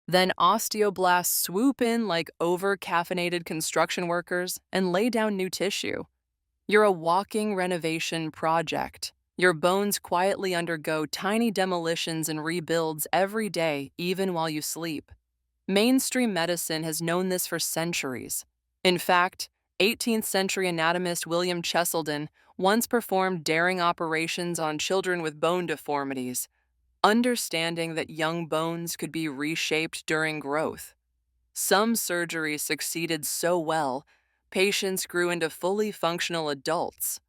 Then osteoblasts swoop in like over-caffeinated construction workers and lay down new tissue. You're a walking renovation project. Your bones quietly undergo tiny demolitions and rebuilds every day, even while you sleep. Mainstream medicine has known this for centuries. In fact, 18th century anatomist William Cheselden once performed daring operations on children with bone deformities, understanding that young bones could be reshaped during growth. Some surgeries succeeded so well, patients grew into fully functional adults.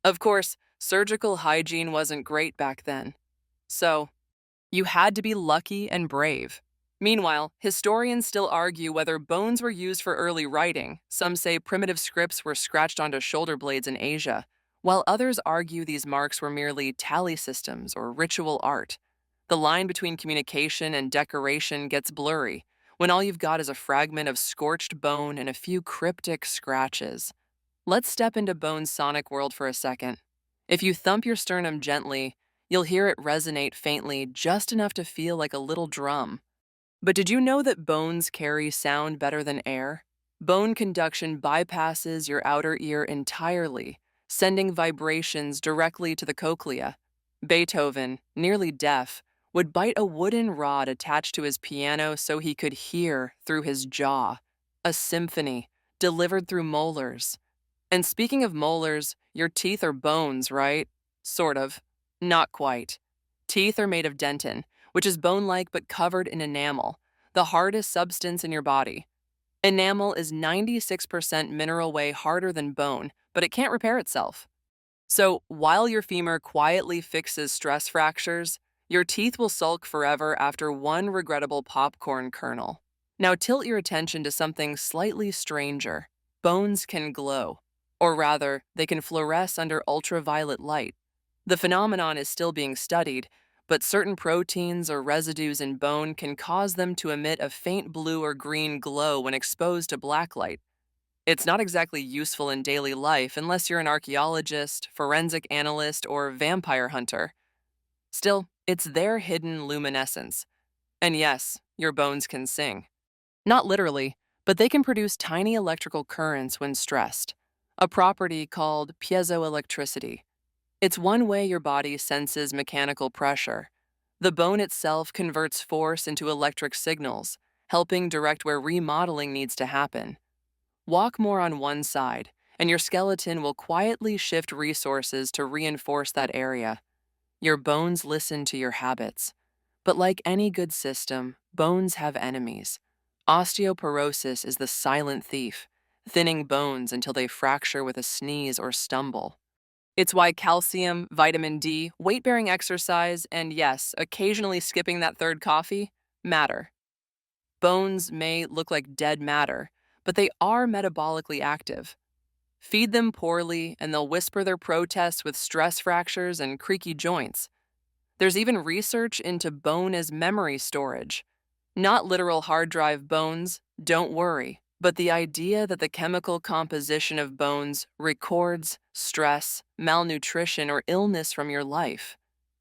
Of course, surgical hygiene wasn't great back then. So, you had to be lucky and brave. Meanwhile, historians still argue whether bones were used for early writing. Some say primitive scripts were scratched onto shoulder blades in Asia, while others argue these marks were merely tally systems or ritual art. The line between communication and decoration gets blurry when all you've got is a fragment of scorched bone and a few cryptic scratches. Let's step into bone's sonic world for a second. If you thump your sternum gently, you'll hear it resonate faintly, just enough to feel like a little drum. But did you know that bones carry sound better than air? Bone conduction bypasses your outer ear entirely, sending vibrations directly to the cochlea. Beethoven, nearly deaf, would bite a wooden rod attached to his piano so he could hear through his jaw. A symphony, delivered through molars. And speaking of molars, your teeth are bones, right? Sort of. Not quite. Teeth are made of dentin, which is bone-like but covered in enamel, the hardest substance in your body. Enamel is 96% mineral weight harder than bone, but it can't repair itself. So, while your femur quietly fixes stress fractures, your teeth will sulk forever after one regrettable popcorn kernel. Now tilt your attention to something slightly stranger. Bones can glow. Or rather, they can fluoresce under ultraviolet light. The phenomenon is still being studied, but certain proteins or residues in bone can cause them to emit a faint blue or green glow when exposed to blacklight. It's not exactly useful in daily life unless you're an archaeologist, forensic analyst, or vampire hunter. Still, it's their hidden luminescence. And yes, your bones can sing. Not literally, but they can produce tiny electrical currents when stressed, a property called piezoelectricity. It's one way your body senses mechanical pressure. The bone itself converts force into electric signals, helping direct where remodeling needs to happen. Walk more on one side, and your skeleton will quietly shift resources to reinforce that area. Your bones listen to your habits. But like any good system, bones have enemies. Osteoporosis is the silent thief, thinning bones until they fracture with a sneeze or stumble. It's why calcium, vitamin D, weight-bearing exercise, and yes, occasionally skipping that third coffee matter. Bones may look like dead matter, but they are metabolically active. Feed them poorly, and they'll whisper their protests with stress fractures and creaky joints. There's even research into bone as memory storage. Not literal hard drive bones, don't worry, but the idea that the chemical composition of bones records stress, malnutrition, or illness from your life.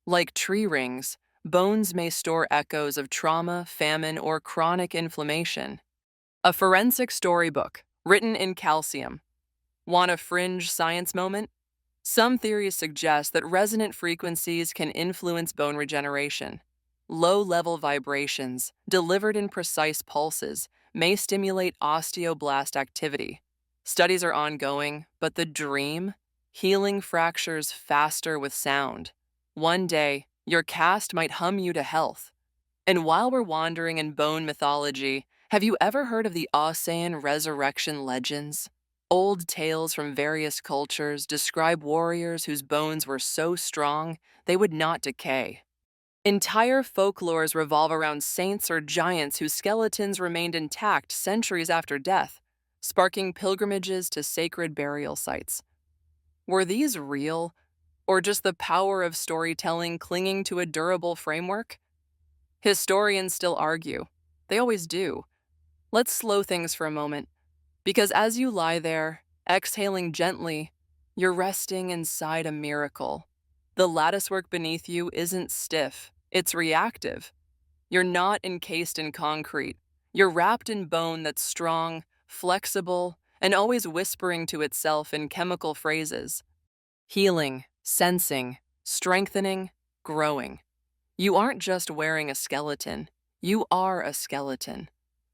Like tree rings, bones may store echoes of trauma, famine, or chronic inflammation. A forensic storybook, written in calcium. Want a fringe science moment? Some theories suggest that resonant frequencies can influence bone regeneration. Low-level vibrations, delivered in precise pulses, may stimulate osteoblast activity. Studies are ongoing, but the dream? Healing fractures faster with sound. One day, your cast might hum you to health. And while we're wandering in bone mythology, have you ever heard of the Ausean resurrection legends? Old tales from various cultures describe warriors whose bones were so strong they would not decay. Entire folklores revolve around saints or giants whose skeletons remained intact centuries after death, sparking pilgrimages to sacred burial sites. Were these real, or just the power of storytelling clinging to a durable framework? Historians still argue. They always do. Let's slow things for a moment, because as you lie there, exhaling gently, you're resting inside a miracle. The latticework beneath you isn't stiff, it's reactive. You're not encased in concrete. You're wrapped in bone that's strong, flexible, and always whispering to itself in chemical phrases. Healing, sensing, strengthening, growing. You aren't just wearing a skeleton, you are a skeleton.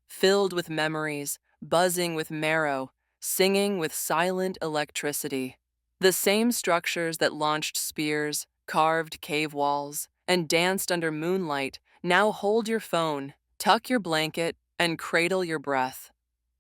Filled with memories, buzzing with marrow, singing with silent electricity. The same structures that launched spears, carved cave walls, and danced under moonlight now hold your phone, tuck your blanket, and cradle your breath.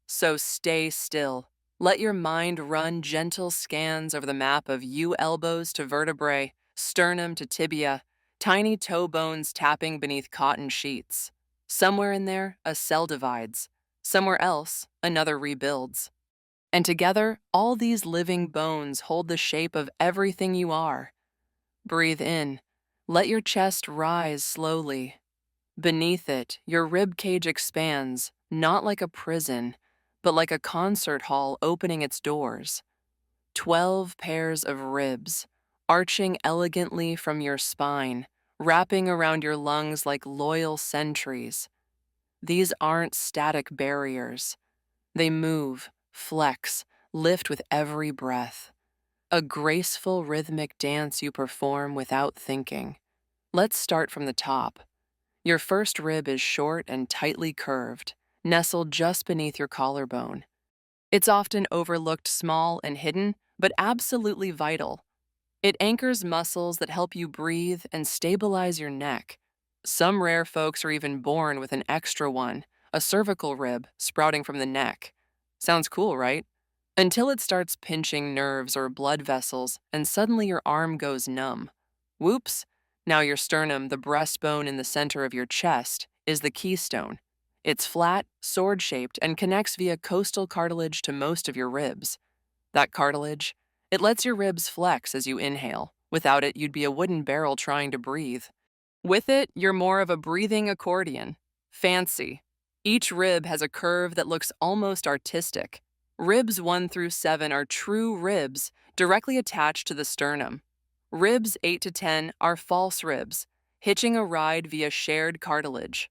So stay still. Let your mind run gentle scans over the map of you elbows to vertebrae, sternum to tibia, tiny toe bones tapping beneath cotton sheets. Somewhere in there, a cell divides. Somewhere else, another rebuilds. And together, all these living bones hold the shape of everything you are. Breathe in. Let your chest rise slowly. Beneath it, your rib cage expands, not like a prison, but like a concert hall opening its doors. 12 pairs of ribs, arching elegantly from your spine, wrapping around your lungs like loyal sentries. These aren't static barriers. They move, flex, lift with every breath. A graceful rhythmic dance you perform without thinking. Let's start from the top. Your first rib is short and tightly curved, nestled just beneath your collarbone. It's often overlooked small and hidden, but absolutely vital. It anchors muscles that help you breathe and stabilize your neck. Some rare folks are even born with an extra one, a cervical rib sprouting from the neck. Sounds cool, right? Until it starts pinching nerves or blood vessels, and suddenly your arm goes numb. Whoops! Now your sternum, the breastbone in the center of your chest, is the keystone. It's flat, sword-shaped, and connects via costal cartilage to most of your ribs. That cartilage, it lets your ribs flex as you inhale. Without it, you'd be a wooden barrel trying to breathe. With it, you're more of a breathing accordion. Fancy. Each rib has a curve that looks almost artistic. Ribs 1 through 7 are true ribs directly attached to the sternum. Ribs 8 to 10 are false ribs, hitching a ride via shared cartilage.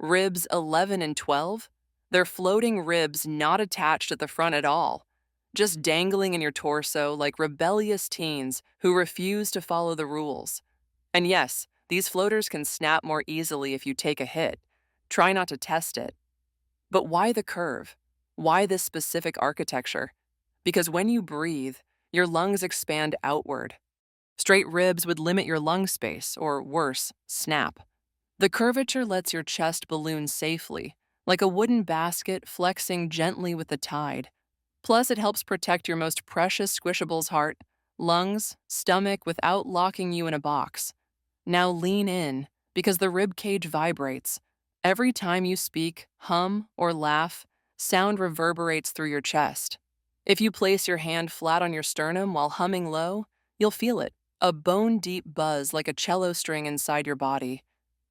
Ribs 11 and 12, they're floating ribs not attached at the front at all, just dangling in your torso like rebellious teens who refuse to follow the rules. And yes, these floaters can snap more easily if you take a hit. Try not to test it. But why the curve? Why this specific architecture? Because when you breathe, your lungs expand outward. Straight ribs would limit your lung space, or worse, snap. The curvature lets your chest balloon safely, like a wooden basket flexing gently with the tide. Plus, it helps protect your most precious squishable's heart, lungs, stomach without locking you in a box. Now lean in, because the rib cage vibrates. Every time you speak, hum, or laugh, sound reverberates through your chest. If you place your hand flat on your sternum while humming low, you'll feel it, a bone-deep buzz like a cello string inside your body.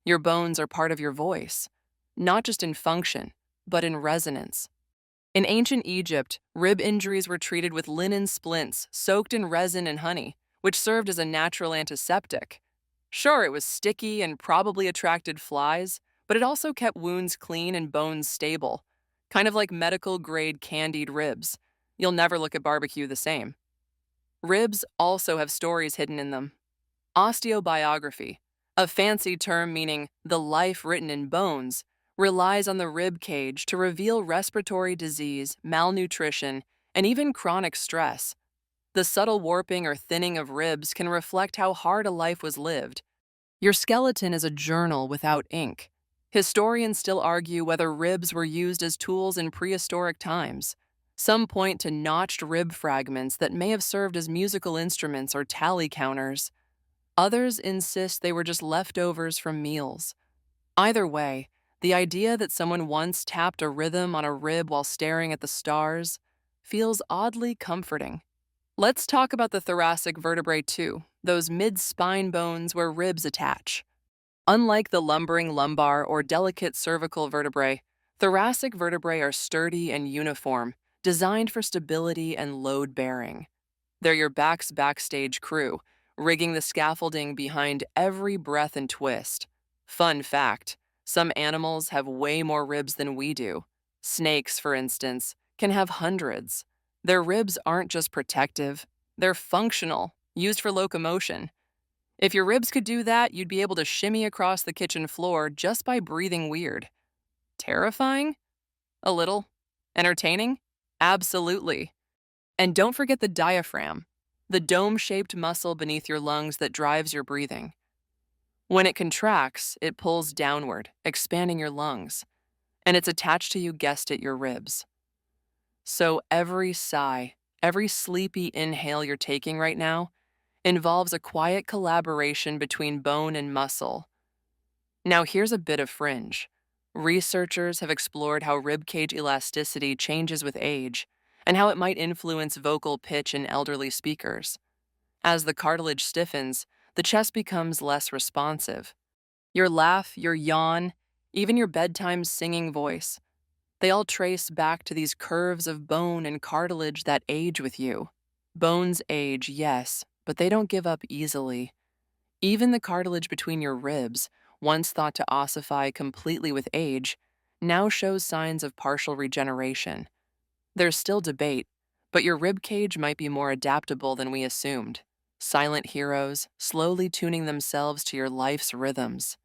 Your bones are part of your voice, not just in function, but in resonance. In ancient Egypt, rib injuries were treated with linen splints soaked in resin and honey, which served as a natural antiseptic. Sure, it was sticky and probably attracted flies, but it also kept wounds clean and bones stable, kind of like medical-grade candied ribs. You'll never look at barbecue the same. Ribs also have stories hidden in them. Osteobiography, a fancy term meaning the life written in bones, relies on the rib cage to reveal respiratory disease, malnutrition, and even chronic stress. The subtle warping or thinning of ribs can reflect how hard a life was lived. Your skeleton is a journal without ink. Historians still argue whether ribs were used as tools in prehistoric times. Some point to notched rib fragments that may have served as musical instruments or tally counters. Others insist they were just leftovers from meals. Either way, the idea that someone once tapped a rhythm on a rib while staring at the stars feels oddly comforting. Let's talk about the thoracic vertebrae too, those mid-spine bones where ribs attach. Unlike the lumbering lumbar or delicate cervical vertebrae, thoracic vertebrae are sturdy and uniform, designed for stability and load-bearing. They're your back's backstage crew, rigging the scaffolding behind every breath and twist. Fun fact, some animals have way more ribs than we do. Snakes, for instance, can have hundreds. Their ribs aren't just protective, they're functional, used for locomotion. If your ribs could do that, you'd be able to shimmy across the kitchen floor just by breathing weird. Terrifying? A little. Entertaining? Absolutely. And don't forget the diaphragm, the dome-shaped muscle beneath your lungs that drives your breathing. When it contracts, it pulls downward, expanding your lungs. And it's attached to, you guessed it, your ribs. So every sigh, every sleepy inhale you're taking right now involves a quiet collaboration between bone and muscle. Now here's a bit of fringe. Researchers have explored how ribcage elasticity changes with age and how it might influence vocal pitch in elderly speakers. As the cartilage stiffens, the chest becomes less responsive. Your laugh, your yawn, even your bedtime singing voice, they all trace back to these curves of bone and cartilage that age with you. Bones age, yes, but they don't give up easily. Even the cartilage between your ribs, once thought to ossify completely with age, now shows signs of partial regeneration. There's still debate, but your rib cage might be more adaptable than we assumed. Silent heroes, slowly tuning themselves to your life's rhythms.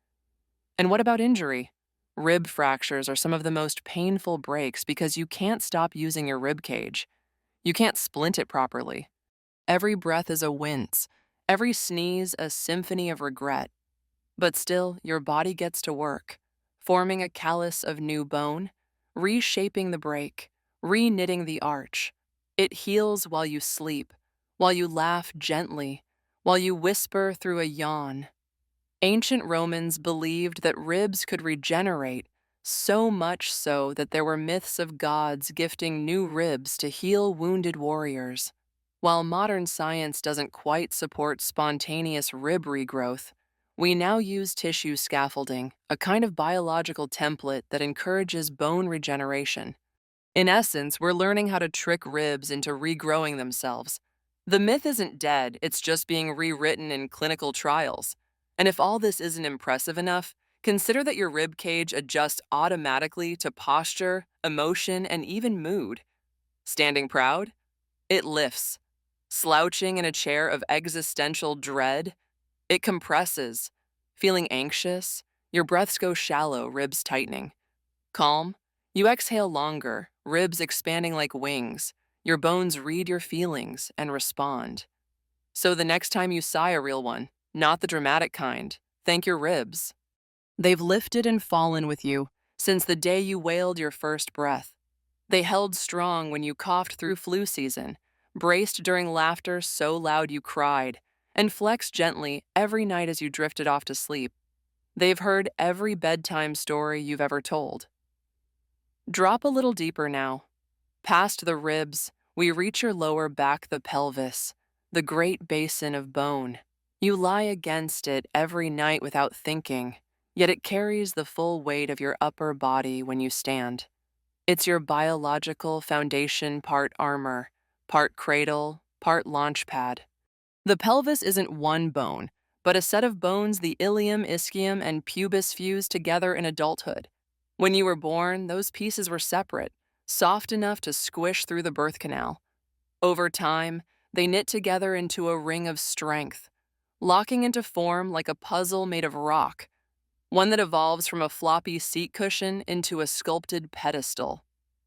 And what about injury? Rib fractures are some of the most painful breaks because you can't stop using your rib cage. You can't splint it properly. Every breath is a wince, every sneeze a symphony of regret. But still, your body gets to work, forming a callus of new bone, reshaping the break, re-knitting the arch. It heals while you sleep, while you laugh gently, while you whisper through a yawn. Ancient Romans believed that ribs could regenerate, so much so that there were myths of gods gifting new ribs to heal wounded warriors. While modern science doesn't quite support spontaneous rib regrowth, we now use tissue scaffolding, a kind of biological template that encourages bone regeneration. In essence, we're learning how to trick ribs into regrowing themselves. The myth isn't dead, it's just being rewritten in clinical trials. And if all this isn't impressive enough, consider that your rib cage adjusts automatically to posture, emotion, and even mood. Standing proud? It lifts. Slouching in a chair of existential dread? It compresses. Feeling anxious? Your breaths go shallow, ribs tightening. Calm? You exhale longer, ribs expanding like wings. Your bones read your feelings and respond. So the next time you sigh a real one, not the dramatic kind, thank your ribs. They've lifted and fallen with you since the day you wailed your first breath. They held strong when you coughed through flu season, braced during laughter so loud you cried, and flexed gently every night as you drifted off to sleep. They've heard every bedtime story you've ever told. Drop a little deeper now. Past the ribs, we reach your lower back, the pelvis, the great basin of bone. You lie against it every night without thinking, yet it carries the full weight of your upper body when you stand. It's your biological foundation, part armor, part cradle, part launch pad. The pelvis isn't one bone, but a set of bones the ilium, ischium, and pubis fuse together in adulthood. When you were born, those pieces were separate, soft enough to squish through the birth canal. Over time, they knit together into a ring of strength, locking into form like a puzzle made of rock, one that evolves from a floppy seat cushion into a sculpted pedestal.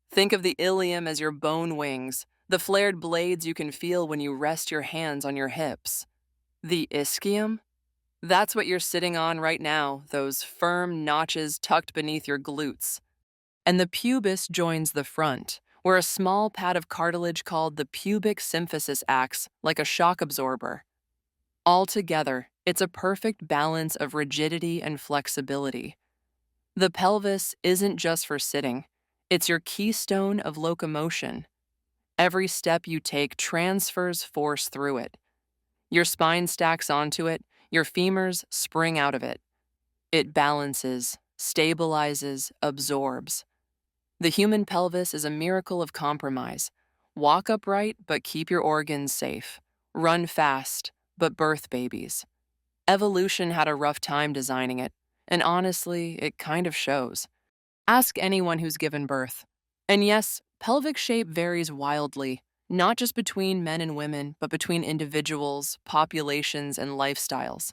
Think of the ilium as your bone wings, the flared blades you can feel when you rest your hands on your hips. The ischium? That's what you're sitting on right now, those firm notches tucked beneath your glutes. And the pubis joins the front, where a small pad of cartilage called the pubic symphysis acts like a shock absorber. Altogether, it's a perfect balance of rigidity and flexibility. The pelvis isn't just for sitting, it's your keystone of locomotion. Every step you take transfers force through it. Your spine stacks onto it, your femurs spring out of it. It balances, stabilizes, absorbs. The human pelvis is a miracle of compromise. Walk upright, but keep your organs safe. Run fast, but birth babies. Evolution had a rough time designing it, and honestly, it kind of shows. Ask anyone who's given birth. And yes, pelvic shape varies wildly, not just between men and women, but between individuals, populations, and lifestyles.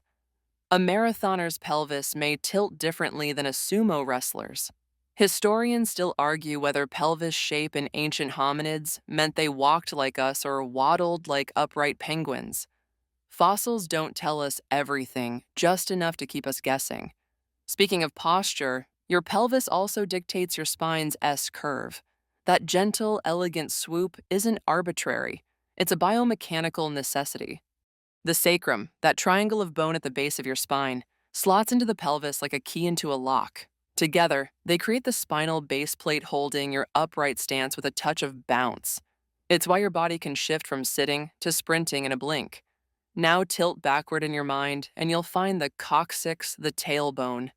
A marathoner's pelvis may tilt differently than a sumo wrestler's. Historians still argue whether pelvis shape in ancient hominids meant they walked like us or waddled like upright penguins. Fossils don't tell us everything, just enough to keep us guessing. Speaking of posture, your pelvis also dictates your spine's S curve. That gentle, elegant swoop isn't arbitrary, it's a biomechanical necessity. The sacrum, that triangle of bone at the base of your spine, slots into the pelvis like a key into a lock. Together, they create the spinal base plate holding your upright stance with a touch of bounce. It's why your body can shift from sitting to sprinting in a blink. Now tilt backward in your mind, and you'll find the coccyx, the tailbone.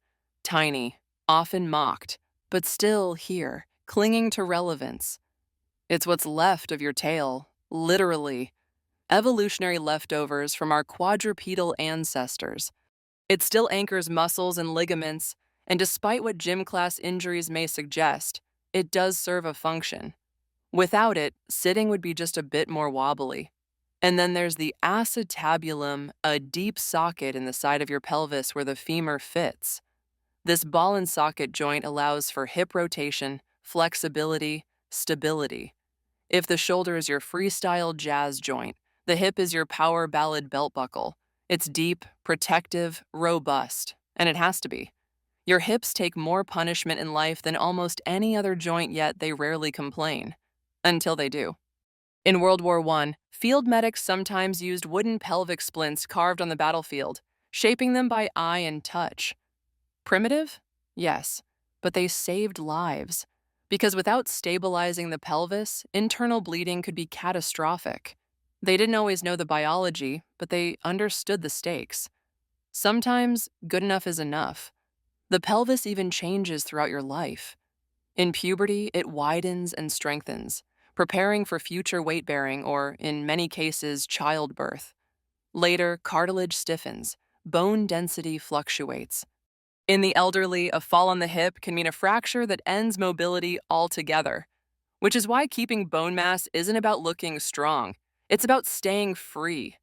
Tiny, often mocked, but still here, clinging to relevance. It's what's left of your tail, literally. Evolutionary leftovers from our quadrupedal ancestors. It still anchors muscles and ligaments, and despite what gym class injuries may suggest, it does serve a function. Without it, sitting would be just a bit more wobbly. And then there's the acetabulum, a deep socket in the side of your pelvis where the femur fits. This ball and socket joint allows for hip rotation, flexibility, stability. If the shoulder is your freestyle jazz joint, the hip is your power ballad belt buckle. It's deep, protective, robust, and it has to be. Your hips take more punishment in life than almost any other joint, yet they rarely complain. Until they do. In World War I, field medics sometimes used wooden pelvic splints carved on the battlefield, shaping them by eye and touch. Primitive? Yes, but they saved lives. Because without stabilizing the pelvis, internal bleeding could be catastrophic. They didn't always know the biology, but they understood the stakes. Sometimes, good enough is enough. The pelvis even changes throughout your life. In puberty, it widens and strengthens, preparing for future weight-bearing or, in many cases, childbirth. Later, cartilage stiffens, bone density fluctuates. In the elderly, a fall on the hip can mean a fracture that ends mobility altogether, which is why keeping bone mass isn't about looking strong. It's about staying free.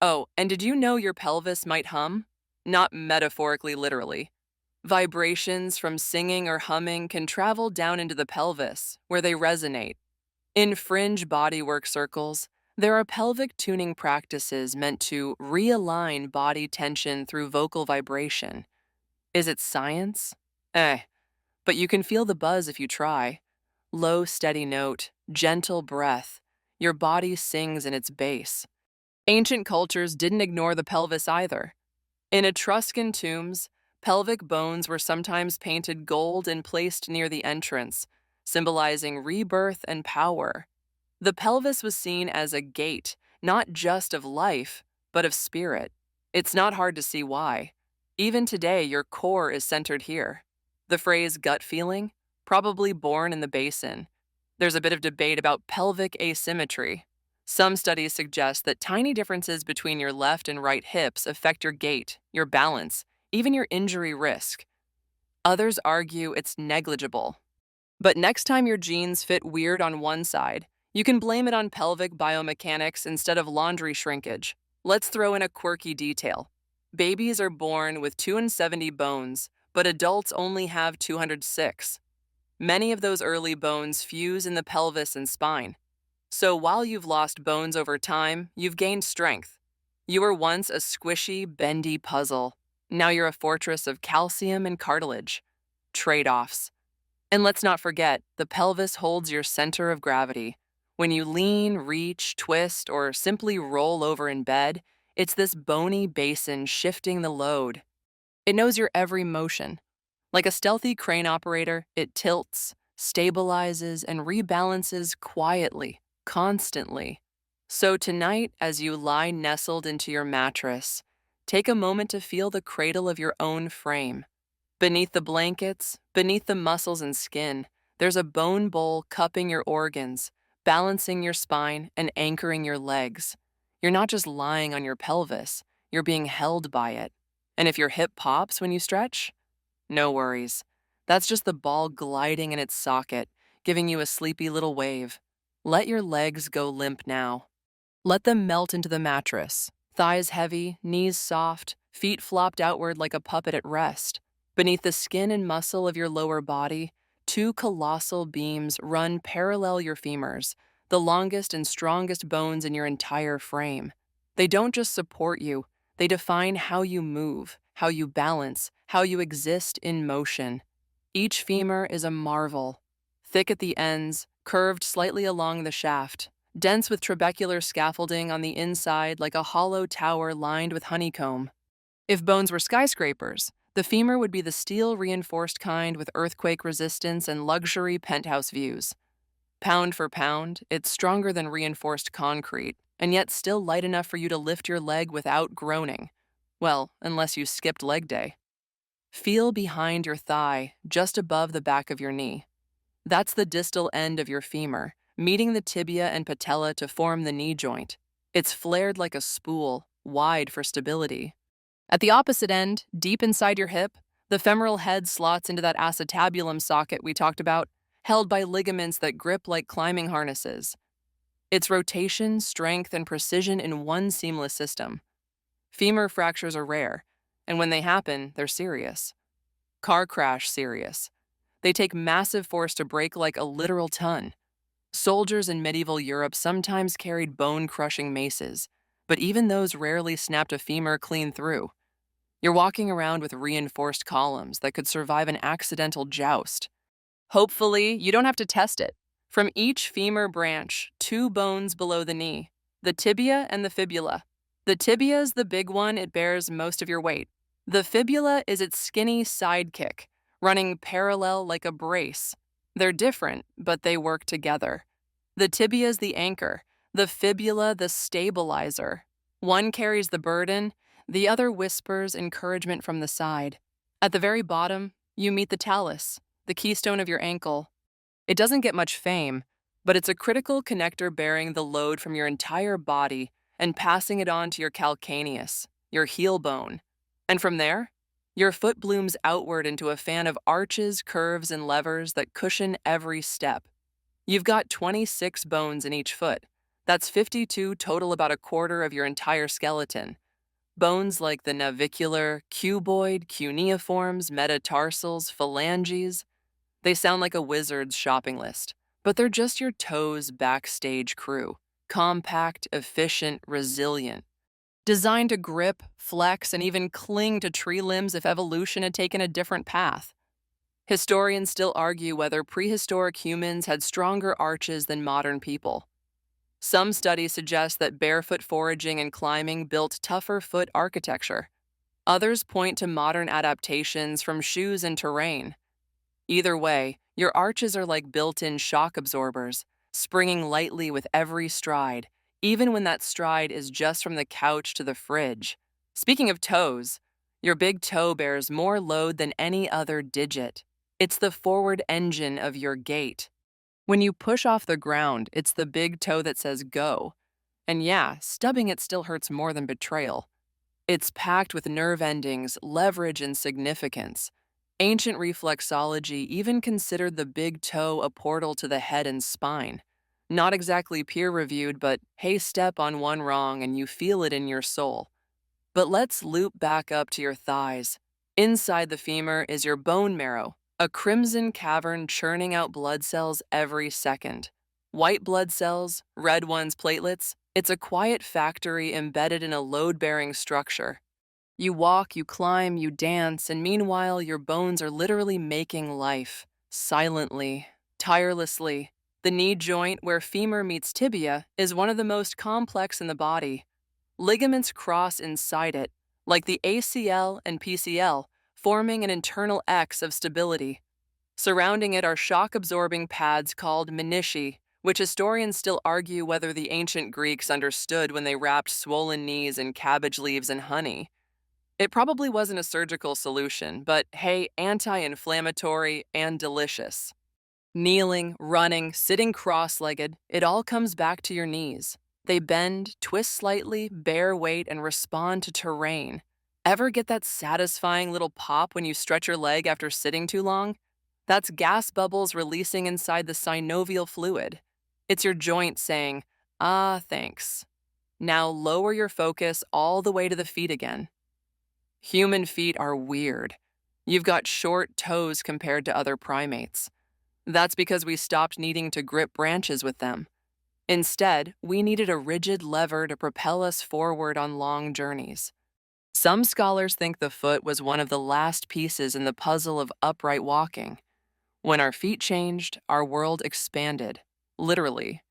Oh, and did you know your pelvis might hum? Not metaphorically, literally. Vibrations from singing or humming can travel down into the pelvis, where they resonate. In fringe bodywork circles, there are pelvic tuning practices meant to realign body tension through vocal vibration. Is it science? But you can feel the buzz if you try. Low, steady note, gentle breath. Your body sings in its base. Ancient cultures didn't ignore the pelvis either. In Etruscan tombs, pelvic bones were sometimes painted gold and placed near the entrance, symbolizing rebirth and power. The pelvis was seen as a gate, not just of life, but of spirit. It's not hard to see why. Even today, your core is centered here. The phrase gut feeling, probably born in the basin. There's a bit of debate about pelvic asymmetry. Some studies suggest that tiny differences between your left and right hips affect your gait, your balance, even your injury risk. Others argue it's negligible. But next time your jeans fit weird on one side, you can blame it on pelvic biomechanics instead of laundry shrinkage. Let's throw in a quirky detail. Babies are born with 270 bones, but adults only have 206. Many of those early bones fuse in the pelvis and spine. So while you've lost bones over time, you've gained strength. You were once a squishy, bendy puzzle. Now you're a fortress of calcium and cartilage. Trade-offs. And let's not forget, the pelvis holds your center of gravity. When you lean, reach, twist, or simply roll over in bed, it's this bony basin shifting the load. It knows your every motion. Like a stealthy crane operator, it tilts, stabilizes, and rebalances quietly, constantly. So tonight, as you lie nestled into your mattress, take a moment to feel the cradle of your own frame. Beneath the blankets, beneath the muscles and skin, there's a bone bowl cupping your organs, balancing your spine, and anchoring your legs. You're not just lying on your pelvis, you're being held by it. And if your hip pops when you stretch, no worries. That's just the ball gliding in its socket, giving you a sleepy little wave. Let your legs go limp now. Let them melt into the mattress, thighs heavy, knees soft, feet flopped outward like a puppet at rest. Beneath the skin and muscle of your lower body, two colossal beams run parallel your femurs, the longest and strongest bones in your entire frame. They don't just support you, they define how you move, how you balance, how you exist in motion. Each femur is a marvel, thick at the ends, curved slightly along the shaft, dense with trabecular scaffolding on the inside like a hollow tower lined with honeycomb. If bones were skyscrapers, the femur would be the steel-reinforced kind with earthquake resistance and luxury penthouse views. Pound for pound, it's stronger than reinforced concrete, and yet still light enough for you to lift your leg without groaning. Well, unless you skipped leg day. Feel behind your thigh, just above the back of your knee. That's the distal end of your femur, meeting the tibia and patella to form the knee joint. It's flared like a spool, wide for stability. At the opposite end, deep inside your hip, the femoral head slots into that acetabulum socket we talked about, held by ligaments that grip like climbing harnesses. It's rotation, strength, and precision in one seamless system. Femur fractures are rare, and when they happen, they're serious. Car crash serious. They take massive force to break like a literal ton. Soldiers in medieval Europe sometimes carried bone-crushing maces, but even those rarely snapped a femur clean through. You're walking around with reinforced columns that could survive an accidental joust. Hopefully, you don't have to test it. From each femur branch, two bones below the knee, the tibia and the fibula. The tibia is the big one, it bears most of your weight. The fibula is its skinny sidekick, running parallel like a brace. They're different, but they work together. The tibia is the anchor, the fibula the stabilizer. One carries the burden, the other whispers encouragement from the side. At the very bottom, you meet the talus, the keystone of your ankle. It doesn't get much fame, but it's a critical connector bearing the load from your entire body and passing it on to your calcaneus, your heel bone. And from there, your foot blooms outward into a fan of arches, curves, and levers that cushion every step. You've got 26 bones in each foot. That's 52 total, about a quarter of your entire skeleton. Bones like the navicular, cuboid, cuneiforms, metatarsals, phalanges. They sound like a wizard's shopping list, but they're just your toes' backstage crew. Compact, efficient, resilient. Designed to grip, flex, and even cling to tree limbs if evolution had taken a different path. Historians still argue whether prehistoric humans had stronger arches than modern people. Some studies suggest that barefoot foraging and climbing built tougher foot architecture. Others point to modern adaptations from shoes and terrain. Either way, your arches are like built-in shock absorbers, springing lightly with every stride, even when that stride is just from the couch to the fridge. Speaking of toes, your big toe bears more load than any other digit. It's the forward engine of your gait. When you push off the ground, it's the big toe that says go. And yeah, stubbing it still hurts more than betrayal. It's packed with nerve endings, leverage, and significance. Ancient reflexology even considered the big toe a portal to the head and spine. Not exactly peer-reviewed, but hey, step on one wrong and you feel it in your soul. But let's loop back up to your thighs. Inside the femur is your bone marrow, a crimson cavern churning out blood cells every second. White blood cells, red ones platelets. It's a quiet factory embedded in a load-bearing structure. You walk, you climb, you dance, and meanwhile your bones are literally making life. Silently, tirelessly. The knee joint where femur meets tibia is one of the most complex in the body. Ligaments cross inside it, like the ACL and PCL, forming an internal X of stability. Surrounding it are shock-absorbing pads called menisci, which historians still argue whether the ancient Greeks understood when they wrapped swollen knees in cabbage leaves and honey. It probably wasn't a surgical solution, but hey, anti-inflammatory and delicious. Kneeling, running, sitting cross-legged, it all comes back to your knees. They bend, twist slightly, bear weight, and respond to terrain. Ever get that satisfying little pop when you stretch your leg after sitting too long? That's gas bubbles releasing inside the synovial fluid. It's your joint saying, ah, thanks. Now lower your focus all the way to the feet again. Human feet are weird. You've got short toes compared to other primates. That's because we stopped needing to grip branches with them. Instead, we needed a rigid lever to propel us forward on long journeys. Some scholars think the foot was one of the last pieces in the puzzle of upright walking. When our feet changed, our world expanded. Literally.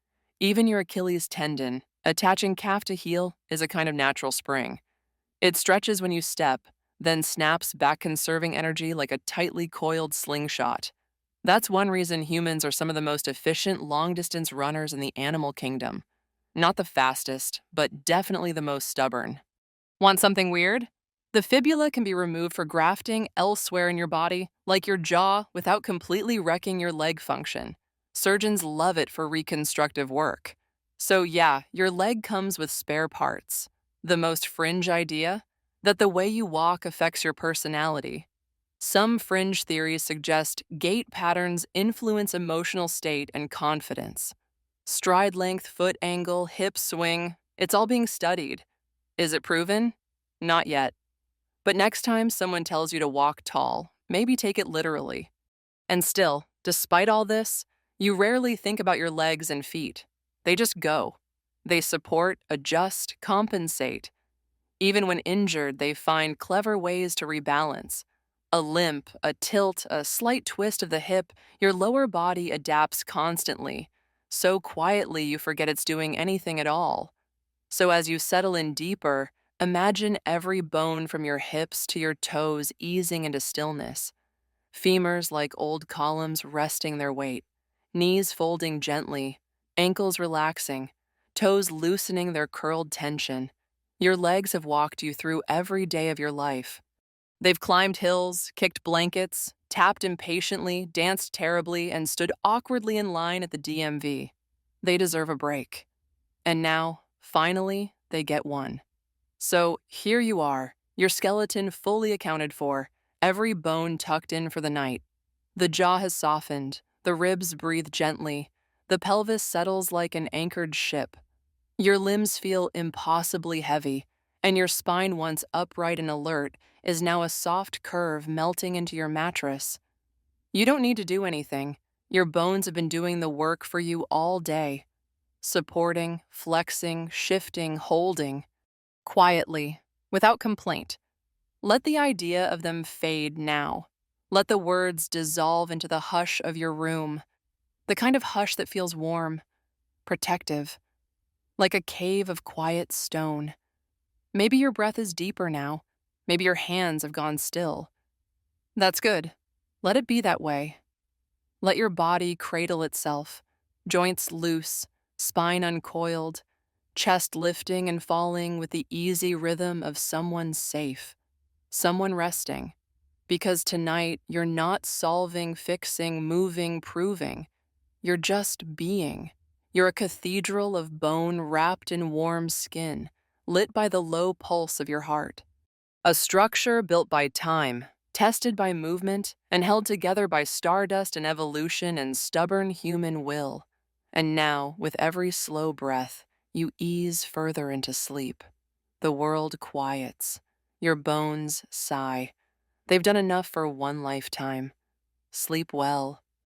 Even your Achilles tendon, attaching calf to heel, is a kind of natural spring. It stretches when you step, then snaps back, conserving energy like a tightly coiled slingshot. That's one reason humans are some of the most efficient long-distance runners in the animal kingdom. Not the fastest, but definitely the most stubborn. Want something weird? The fibula can be removed for grafting elsewhere in your body, like your jaw, without completely wrecking your leg function. Surgeons love it for reconstructive work. So yeah, your leg comes with spare parts. The most fringe idea? That the way you walk affects your personality. Some fringe theories suggest gait patterns influence emotional state and confidence. Stride length, foot angle, hip swing, it's all being studied. Is it proven? Not yet. But next time someone tells you to walk tall, maybe take it literally. And still, despite all this, you rarely think about your legs and feet. They just go. They support, adjust, compensate. Even when injured, they find clever ways to rebalance. A limp, a tilt, a slight twist of the hip, your lower body adapts constantly. So quietly you forget it's doing anything at all. So as you settle in deeper, imagine every bone from your hips to your toes easing into stillness. Femurs like old columns resting their weight, knees folding gently, ankles relaxing, toes loosening their curled tension. Your legs have walked you through every day of your life. They've climbed hills, kicked blankets, tapped impatiently, danced terribly, and stood awkwardly in line at the DMV. They deserve a break. And now, finally, they get one. So here you are, your skeleton fully accounted for, every bone tucked in for the night. The jaw has softened, the ribs breathe gently, the pelvis settles like an anchored ship. Your limbs feel impossibly heavy, and your spine, once upright and alert, is now a soft curve melting into your mattress. You don't need to do anything. Your bones have been doing the work for you all day. Supporting, flexing, shifting, holding. Quietly, without complaint. Let the idea of them fade now. Let the words dissolve into the hush of your room. The kind of hush that feels warm, protective, like a cave of quiet stone. Maybe your breath is deeper now. Maybe your hands have gone still. That's good. Let it be that way. Let your body cradle itself, joints loose, spine uncoiled, chest lifting and falling with the easy rhythm of someone safe, someone resting. Because tonight, you're not solving, fixing, moving, proving. You're just being. You're a cathedral of bone wrapped in warm skin, lit by the low pulse of your heart. A structure built by time, tested by movement, and held together by stardust and evolution and stubborn human will. And now, with every slow breath, you ease further into sleep. The world quiets. Your bones sigh. They've done enough for one lifetime. Sleep well.